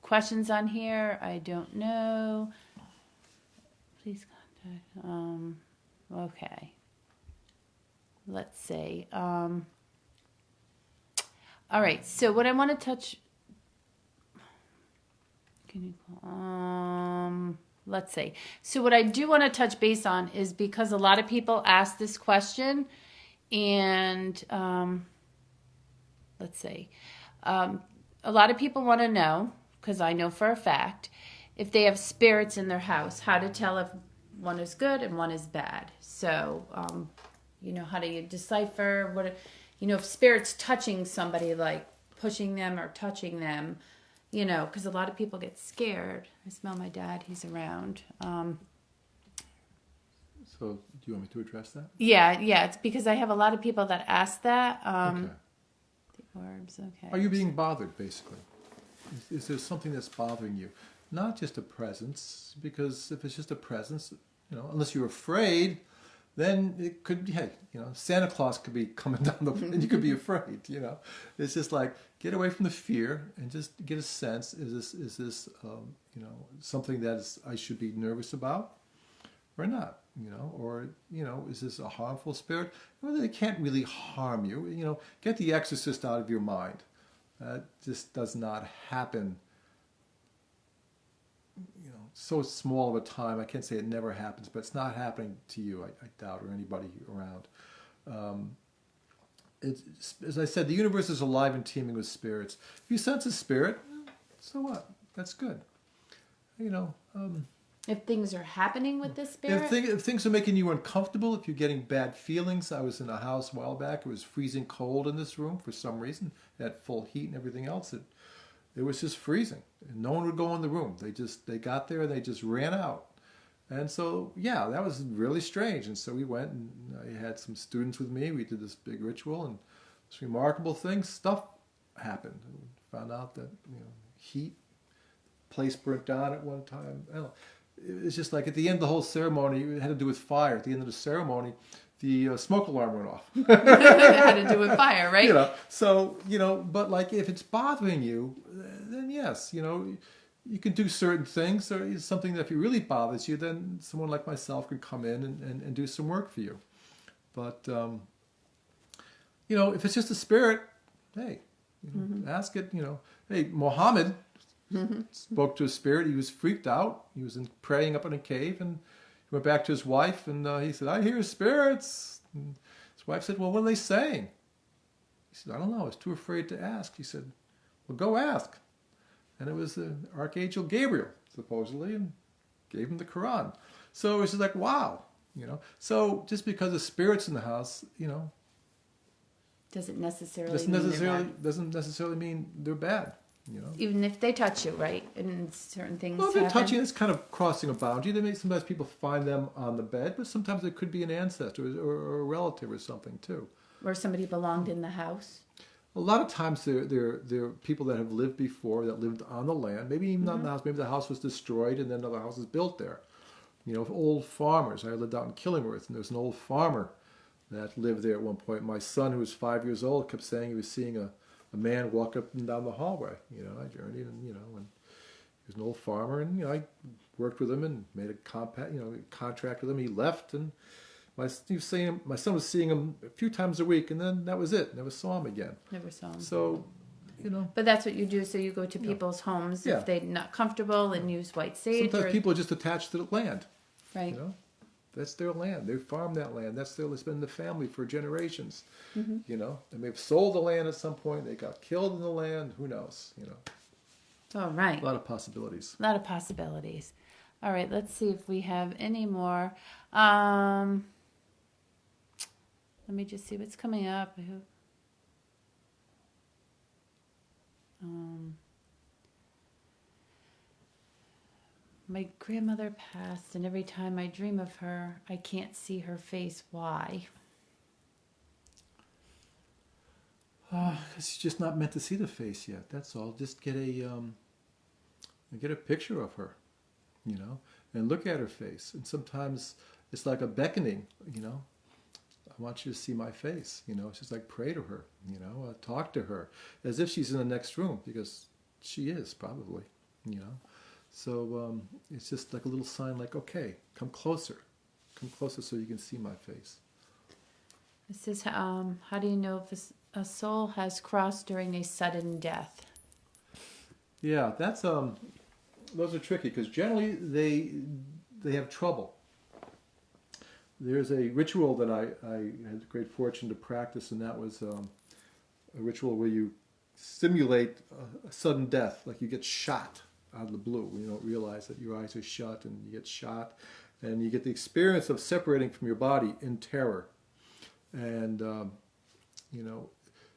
questions on here. I don't know. Please contact. Okay. Let's see. All right. So what I want to touch. Let's see. So what I do want to touch base on is because a lot of people ask this question, and let's see. A lot of people want to know, because I know for a fact, if they have spirits in their house, how to tell if one is good and one is bad. So, how do you decipher what? if spirit's touching somebody, like pushing them or touching them, because a lot of people get scared. I smell my dad, he's around. So, do you want me to address that? Yeah, it's because I have a lot of people that ask that. Okay. The orbs, okay. Are you being bothered, basically? Is there something that's bothering you? Not just a presence, because if it's just a presence, unless you're afraid, then it could be, hey, Santa Claus could be coming down and you could be afraid, It's just like, get away from the fear and just get a sense, is this something that I should be nervous about or not? Or is this a harmful spirit? Well, they can't really harm you. Get the exorcist out of your mind. That just does not happen. So small of a time. I can't say it never happens, but it's not happening to you. I doubt, or anybody around. As I said, the universe is alive and teeming with spirits. If you sense a spirit, so what? That's good. If things are happening with this spirit? If things are making you uncomfortable, if you're getting bad feelings. I was in a house a while back. It was freezing cold in this room for some reason. It had full heat and everything else. It was just freezing. And no one would go in the room. They got there and they just ran out. And so, yeah, that was really strange. And so we went and I had some students with me. We did this big ritual and this remarkable thing. Stuff happened. We found out that, heat, place burnt down at one time. It's just like at the end of the whole ceremony, it had to do with fire. At the end of the ceremony, the smoke alarm went off. It had to do with fire, right? But like if it's bothering you, then yes, you can do certain things, or it's something that if it really bothers you, then someone like myself could come in and do some work for you. But, if it's just a spirit, hey, ask it, hey, Muhammad spoke to a spirit. He was freaked out. He was praying up in a cave, and he went back to his wife, and he said, I hear spirits. And his wife said, well, what are they saying? He said, I don't know. I was too afraid to ask. He said, well, go ask. And it was the Archangel Gabriel, supposedly, and gave him the Quran. So it was just like, wow. So just because a spirit's in the house, doesn't necessarily mean they're bad. Even if they touch you, right? And certain things Well, if they're happen. touching, it's kind of crossing a boundary. Sometimes people find them on the bed, but sometimes it could be an ancestor or a relative or something too. Or somebody belonged in the house. A lot of times they're people that have lived before, that lived on the land, maybe even not in the house. Maybe the house was destroyed and then another house was built there. Old farmers. I lived out in Killingworth, and there was an old farmer that lived there at one point. My son, who was 5 years old, kept saying he was seeing a man walk up and down the hallway. I journeyed, and he was an old farmer, and I worked with him and made a contract with him. He left, and my son was seeing him a few times a week, and then that was it. Never saw him again. Never saw him. So, But that's what you do. So you go to people's homes if they're not comfortable and use white sage. Sometimes people are just attached to the land. Right. That's their land. They farm that land. It's been in the family for generations. And they've sold the land at some point. They got killed in the land. Who knows? All right. A lot of possibilities. A lot of possibilities. All right. Let's see if we have any more. Let me just see what's coming up. I hope. My grandmother passed, and every time I dream of her, I can't see her face. Why? Because you're just not meant to see the face yet. That's all. Just get a picture of her, and look at her face. And sometimes it's like a beckoning, I want you to see my face, It's just like pray to her, talk to her as if she's in the next room, because she is probably, So it's just like a little sign, like, okay, come closer so you can see my face. It says, how do you know if a soul has crossed during a sudden death? Yeah, that's those are tricky, because generally they have trouble. There's a ritual that I had the great fortune to practice, and that was a ritual where you simulate a sudden death, like you get shot out of the blue. You don't realize that your eyes are shut, and you get shot, and you get the experience of separating from your body in terror. And you know.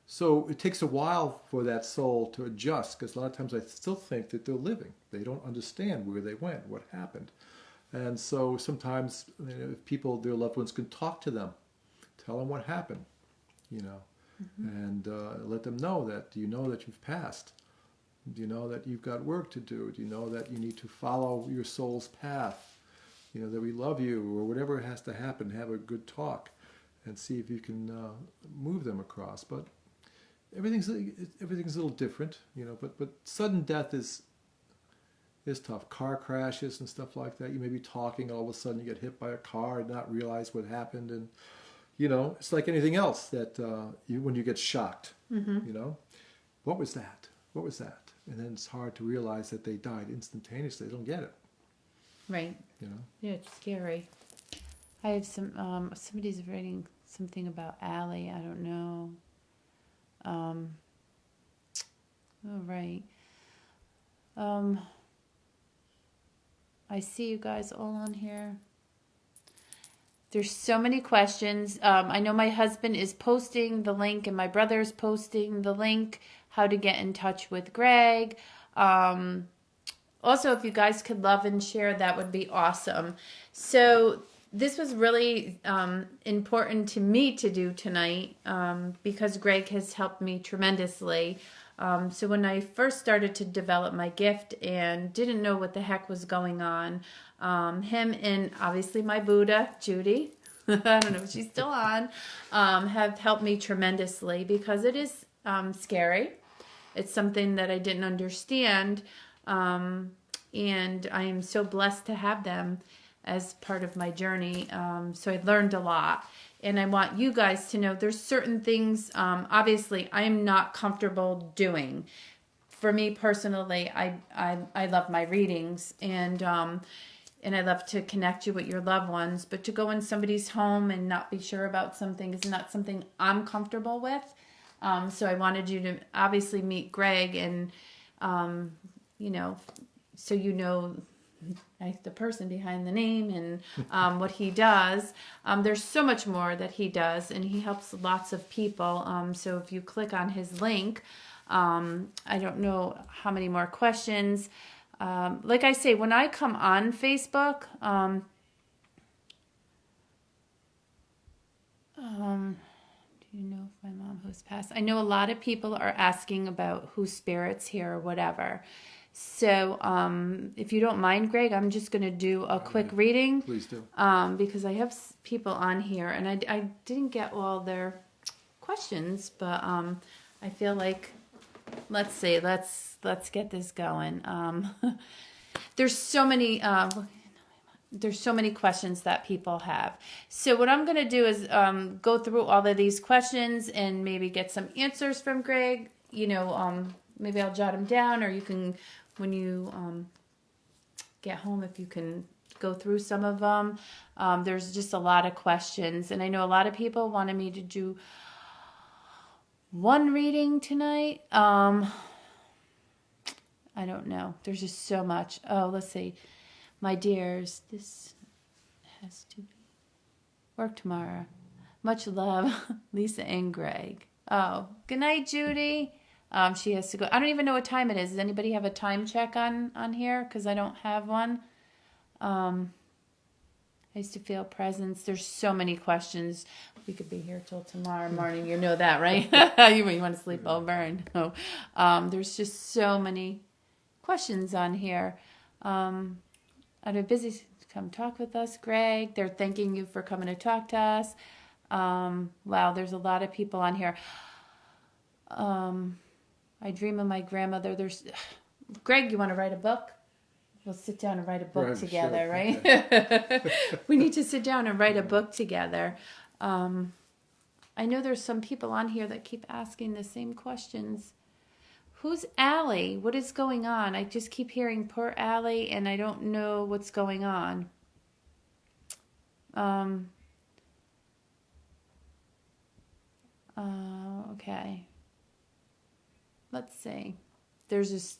So it takes a while for that soul to adjust, because a lot of times I still think that they're living. They don't understand where they went, what happened. And so sometimes, if people, their loved ones, can talk to them, tell them what happened, you know, and let them know that, do you know that you've passed? Do you know that you've got work to do? Do you know that you need to follow your soul's path? You know, that we love you, or whatever has to happen, have a good talk and see if you can move them across. But everything's a little different, you know, but sudden death is tough. Car crashes and stuff like that. You may be talking, all of a sudden you get hit by a car and not realize what happened. And, you know, it's like anything else that when you get shocked, you know, what was that? What was that? And then it's hard to realize that they died instantaneously. They don't get it. Right. You know? Yeah, it's scary. I have somebody's writing something about Allie. I don't know. Oh, right. I see you guys all on here. There's so many questions. I know my husband is posting the link and my brother's posting the link, how to get in touch with Greg. Also, if you guys could love and share, that would be awesome. So this was really important to me to do tonight because Greg has helped me tremendously. So when I first started to develop my gift and didn't know what the heck was going on, him and obviously my Buddha, Judy, I don't know if she's still on, have helped me tremendously because it is scary. It's something that I didn't understand, and I am so blessed to have them as part of my journey. So I learned a lot. And I want you guys to know there's certain things, obviously, I am not comfortable doing. For me personally, I love my readings, and I love to connect you with your loved ones. But to go in somebody's home and not be sure about something is not something I'm comfortable with. So I wanted you to obviously meet Greg, and you know, so you know the person behind the name and what he does. There's so much more that he does, and he helps lots of people. So if you click on his link, I don't know how many more questions. Like I say, when I come on Facebook, do you know if my mom who's passed? I know a lot of people are asking about whose spirit's here or whatever. So if you don't mind, Greg, I'm just going to do a quick reading. Please do. Because I have people on here, and I didn't get all their questions, but I feel like let's get this going. There's so many questions that people have. So what I'm going to do is go through all of these questions and maybe get some answers from Greg. You know, maybe I'll jot them down, or you can, when you get home, if you can go through some of them. There's just a lot of questions, and I know a lot of people wanted me to do one reading tonight. I don't know. There's just so much. Oh, let's see. My dears, this has to be work tomorrow. Much love, Lisa and Greg. Oh, good night, Judy. She has to go. I don't even know what time it is. Does anybody have a time check on here? Because I don't have one. I used to feel presence. There's so many questions. We could be here till tomorrow morning. You know that, right? You want to sleep over? And no. There's just so many questions on here. I've been busy to come talk with us, Greg. They're thanking you for coming to talk to us. Wow, there's a lot of people on here. I dream of my grandmother. Greg, you want to write a book? We'll sit down and write a book together, sure. Right? Okay. We need to sit down and write a book together. I know there's some people on here that keep asking the same questions. Who's Allie? What is going on? I just keep hearing poor Allie, and I don't know what's going on. Okay. Let's see. There's this...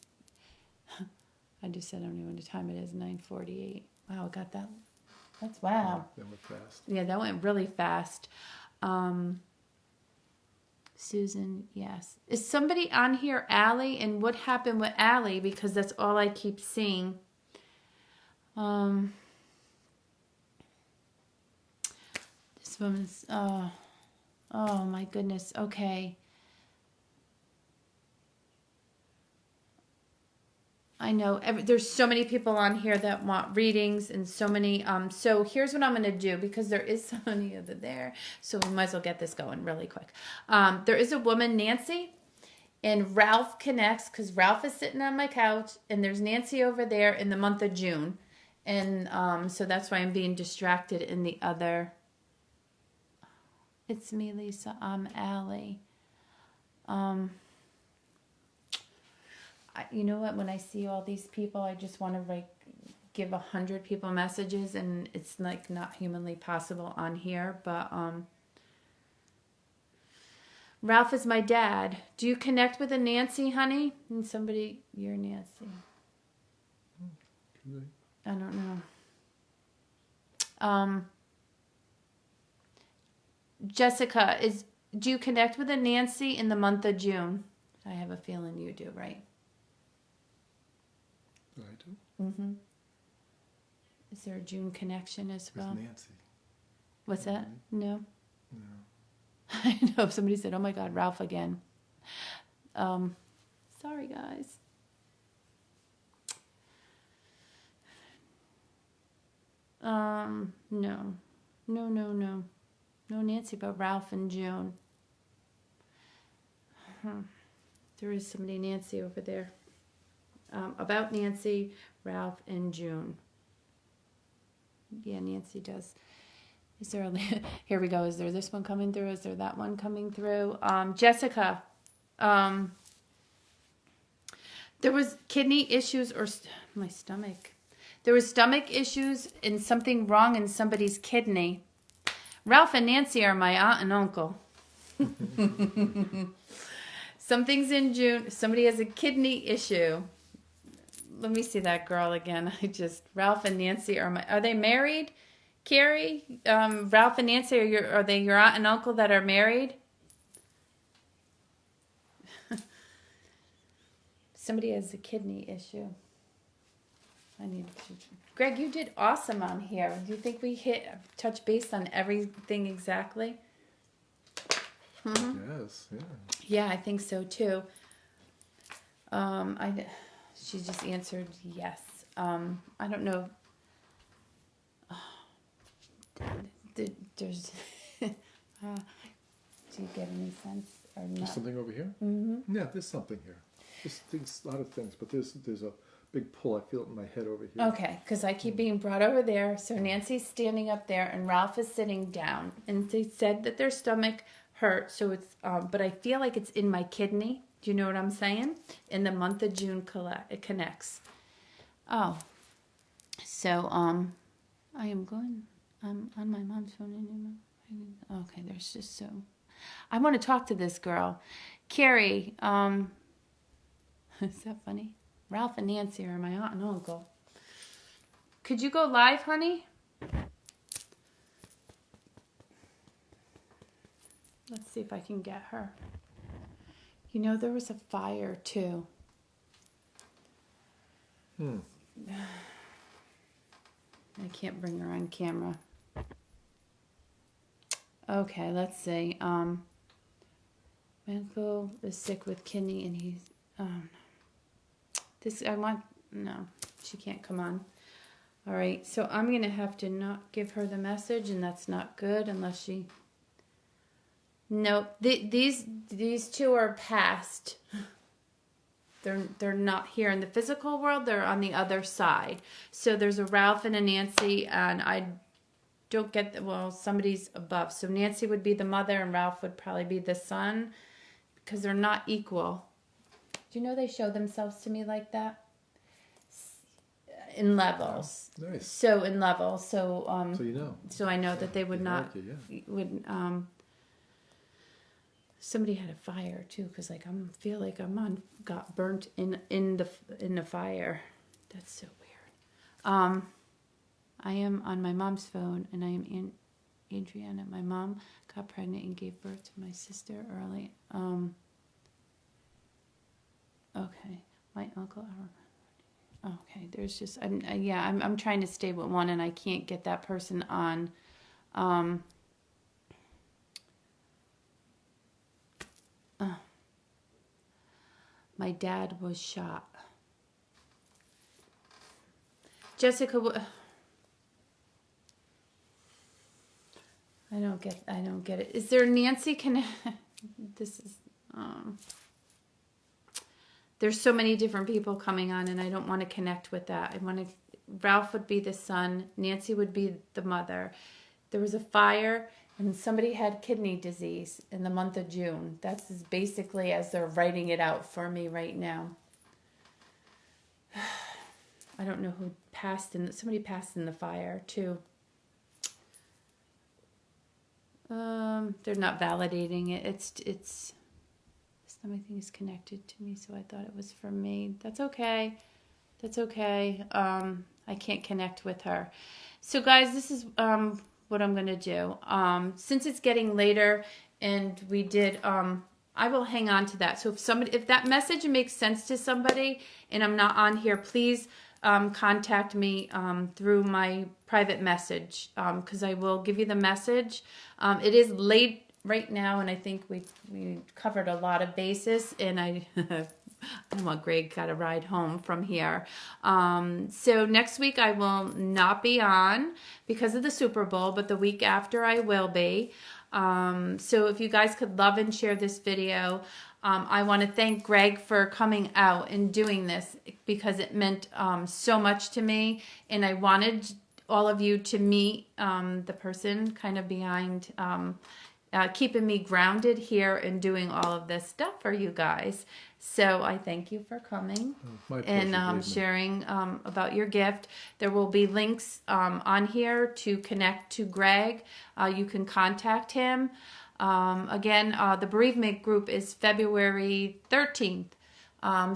I just said I don't know what time it is, 9:48. Wow, I got that. That's wow. That went fast. Yeah, that went really fast. Susan, yes. Is somebody on here, Allie? And what happened with Allie? Because that's all I keep seeing. This woman's, oh my goodness. Okay. I know there's so many people on here that want readings and so many. So here's what I'm going to do because there is so many of it there. So we might as well get this going really quick. There is a woman, Nancy, and Ralph connects because Ralph is sitting on my couch and there's Nancy over there in the month of June. And so that's why I'm being distracted in the other. It's me, Lisa. I'm Allie. You know what? When I see all these people, I just want to like give 100 people messages, and it's like not humanly possible on here. But Ralph is my dad. Do you connect with a Nancy, honey? And somebody, you're Nancy. I don't know. Jessica, do you connect with a Nancy in the month of June? I have a feeling you do, right? I do. Mm-hmm. Is there a June connection as well? With Nancy. What's that? No. No. I know. Somebody said, "Oh my God, Ralph again." Sorry, guys. No, Nancy, but Ralph in June. There is somebody, Nancy, over there. About Nancy, Ralph, and June. Yeah, Nancy does. Is there here we go. Is there this one coming through? Is there that one coming through? Jessica, there was kidney issues or my stomach. There was stomach issues and something wrong in somebody's kidney. Ralph and Nancy are my aunt and uncle. Something's in June. Somebody has a kidney issue. Let me see that girl again. Ralph and Nancy are they married? Carrie, Ralph and Nancy, are they your aunt and uncle that are married? Somebody has a kidney issue. Greg, you did awesome on here. Do you think we touch base on everything exactly? Mm-hmm. Yes, yeah. Yeah, I think so too. She just answered yes. I don't know. There's. Do you get any sense or not? There's something over here. Mm-hmm. Yeah, there's something here. There's a lot of things, but there's a big pull. I feel it in my head over here. Okay, because I keep being brought over there. So Nancy's standing up there, and Ralph is sitting down. And they said that their stomach hurt, so it's. But I feel like it's in my kidney. Do you know what I'm saying? In the month of June, it connects. Oh, so I am going. I'm on my mom's phone. Okay, there's just so. I want to talk to this girl, Carrie. Is that funny? Ralph and Nancy are my aunt and uncle. Could you go live, honey? Let's see if I can get her. You know, there was a fire, too. I can't bring her on camera. Okay, let's see. My uncle is sick with kidney, and he's... No, she can't come on. All right, so I'm going to have to not give her the message, and that's not good unless she... Nope, these two are past. They're not here in the physical world. They're on the other side. So there's a Ralph and a Nancy, and I don't get somebody's above. So Nancy would be the mother, and Ralph would probably be the son, because they're not equal. Do you know they show themselves to me like that? In levels. Oh, nice. So in levels. So so you know. So I know that they would not yeah. Somebody had a fire too, because like feel like got burnt in the fire. That's so weird. I am on my mom's phone, and I am Adriana, my mom got pregnant and gave birth to my sister early. Okay, my uncle. Okay, there's just I'm trying to stay with one and I can't get that person on. My dad was shot. Jessica, I don't get it. Is there Nancy? This is. There's so many different people coming on, and I don't want to connect with that. Ralph would be the son. Nancy would be the mother. There was a fire, and somebody had kidney disease in the month of June. That's basically as they're writing it out for me right now. I don't know who passed somebody passed in the fire too. They're not validating it. It's something is connected to me, so I thought it was from me. That's okay. That's okay. I can't connect with her. So guys, this is what I'm gonna do. Since it's getting later and we did I will hang on to that. So if that message makes sense to somebody and I'm not on here, please contact me through my private message because I will give you the message. It is late right now, and I think we covered a lot of bases, and I well, Greg got a ride home from here. So next week I will not be on because of the Super Bowl, but the week after I will be. So if you guys could love and share this video, I want to thank Greg for coming out and doing this because it meant so much to me, and I wanted all of you to meet the person kind of behind keeping me grounded here and doing all of this stuff for you guys. So I thank you for coming and sharing about your gift. There will be links on here to connect to Greg. You can contact him. Again, the bereavement group is February 13th,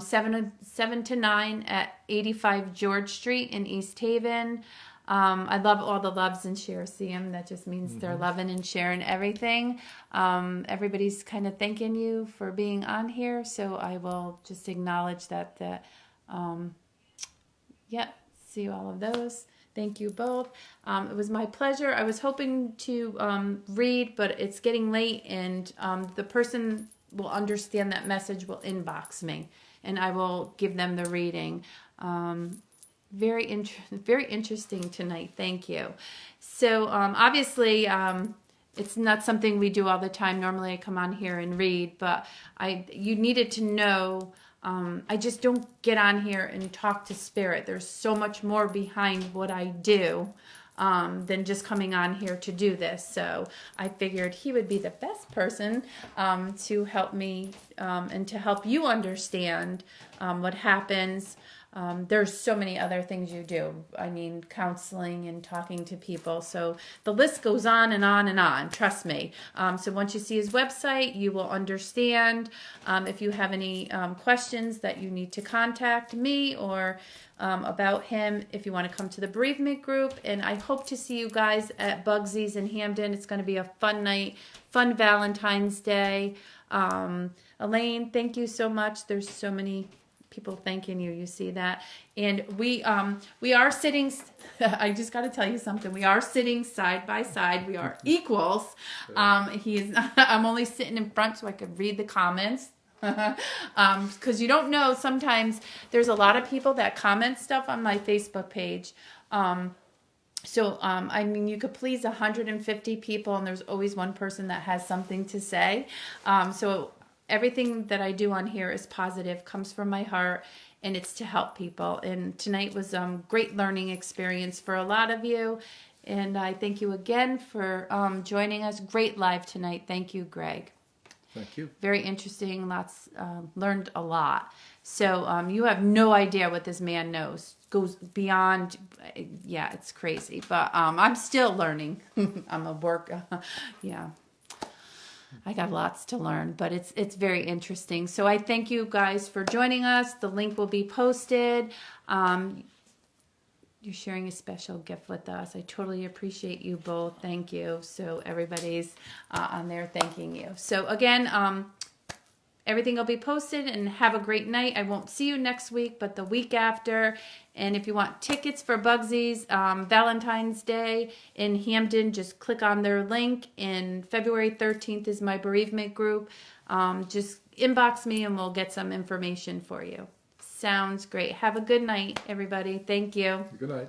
7 to 9 at 85 George Street in East Haven. I love all the loves and shares. See them? That just means they're loving and sharing everything. Everybody's kind of thanking you for being on here, so I will just acknowledge that. See all of those. Thank you both. It was my pleasure. I was hoping to read, but it's getting late, and the person will understand that message will inbox me, and I will give them the reading. Very interesting tonight. Thank you. So obviously it's not something we do all the time. Normally I come on here and read, but you needed to know I just don't get on here and talk to spirit. There's so much more behind what I do than just coming on here to do this. So I figured he would be the best person to help me and to help you understand what happens. There's so many other things you do. I mean, counseling and talking to people. So the list goes on and on and on. Trust me. So once you see his website, you will understand. If you have any questions that you need to contact me or about him, if you want to come to the bereavement group. And I hope to see you guys at Bugsy's in Hamden. It's going to be a fun night, fun Valentine's Day. Elaine, thank you so much. There's so many people thanking you. You see that? And we are sitting, I just got to tell you something. We are sitting side by side. We are equals. I'm only sitting in front so I could read the comments. Because you don't know, sometimes there's a lot of people that comment stuff on my Facebook page. I mean, you could please 150 people, and there's always one person that has something to say. So everything that I do on here is positive, comes from my heart, and it's to help people. And tonight was a great learning experience for a lot of you. And I thank you again for joining us. Great live tonight. Thank you, Greg. Thank you. Very interesting. Learned a lot. So you have no idea what this man knows. Goes beyond, yeah, it's crazy. But I'm still learning. I'm a work, yeah. I got lots to learn, but it's very interesting. So I thank you guys for joining us. The link will be posted. You're sharing a special gift with us. I totally appreciate you both. Thank you. So everybody's on there thanking you. So again, everything will be posted, and have a great night. I won't see you next week, but the week after. And if you want tickets for Bugsy's Valentine's Day in Hampton, just click on their link. And February 13th is my bereavement group. Just inbox me and we'll get some information for you. Sounds great. Have a good night, everybody. Thank you. Good night.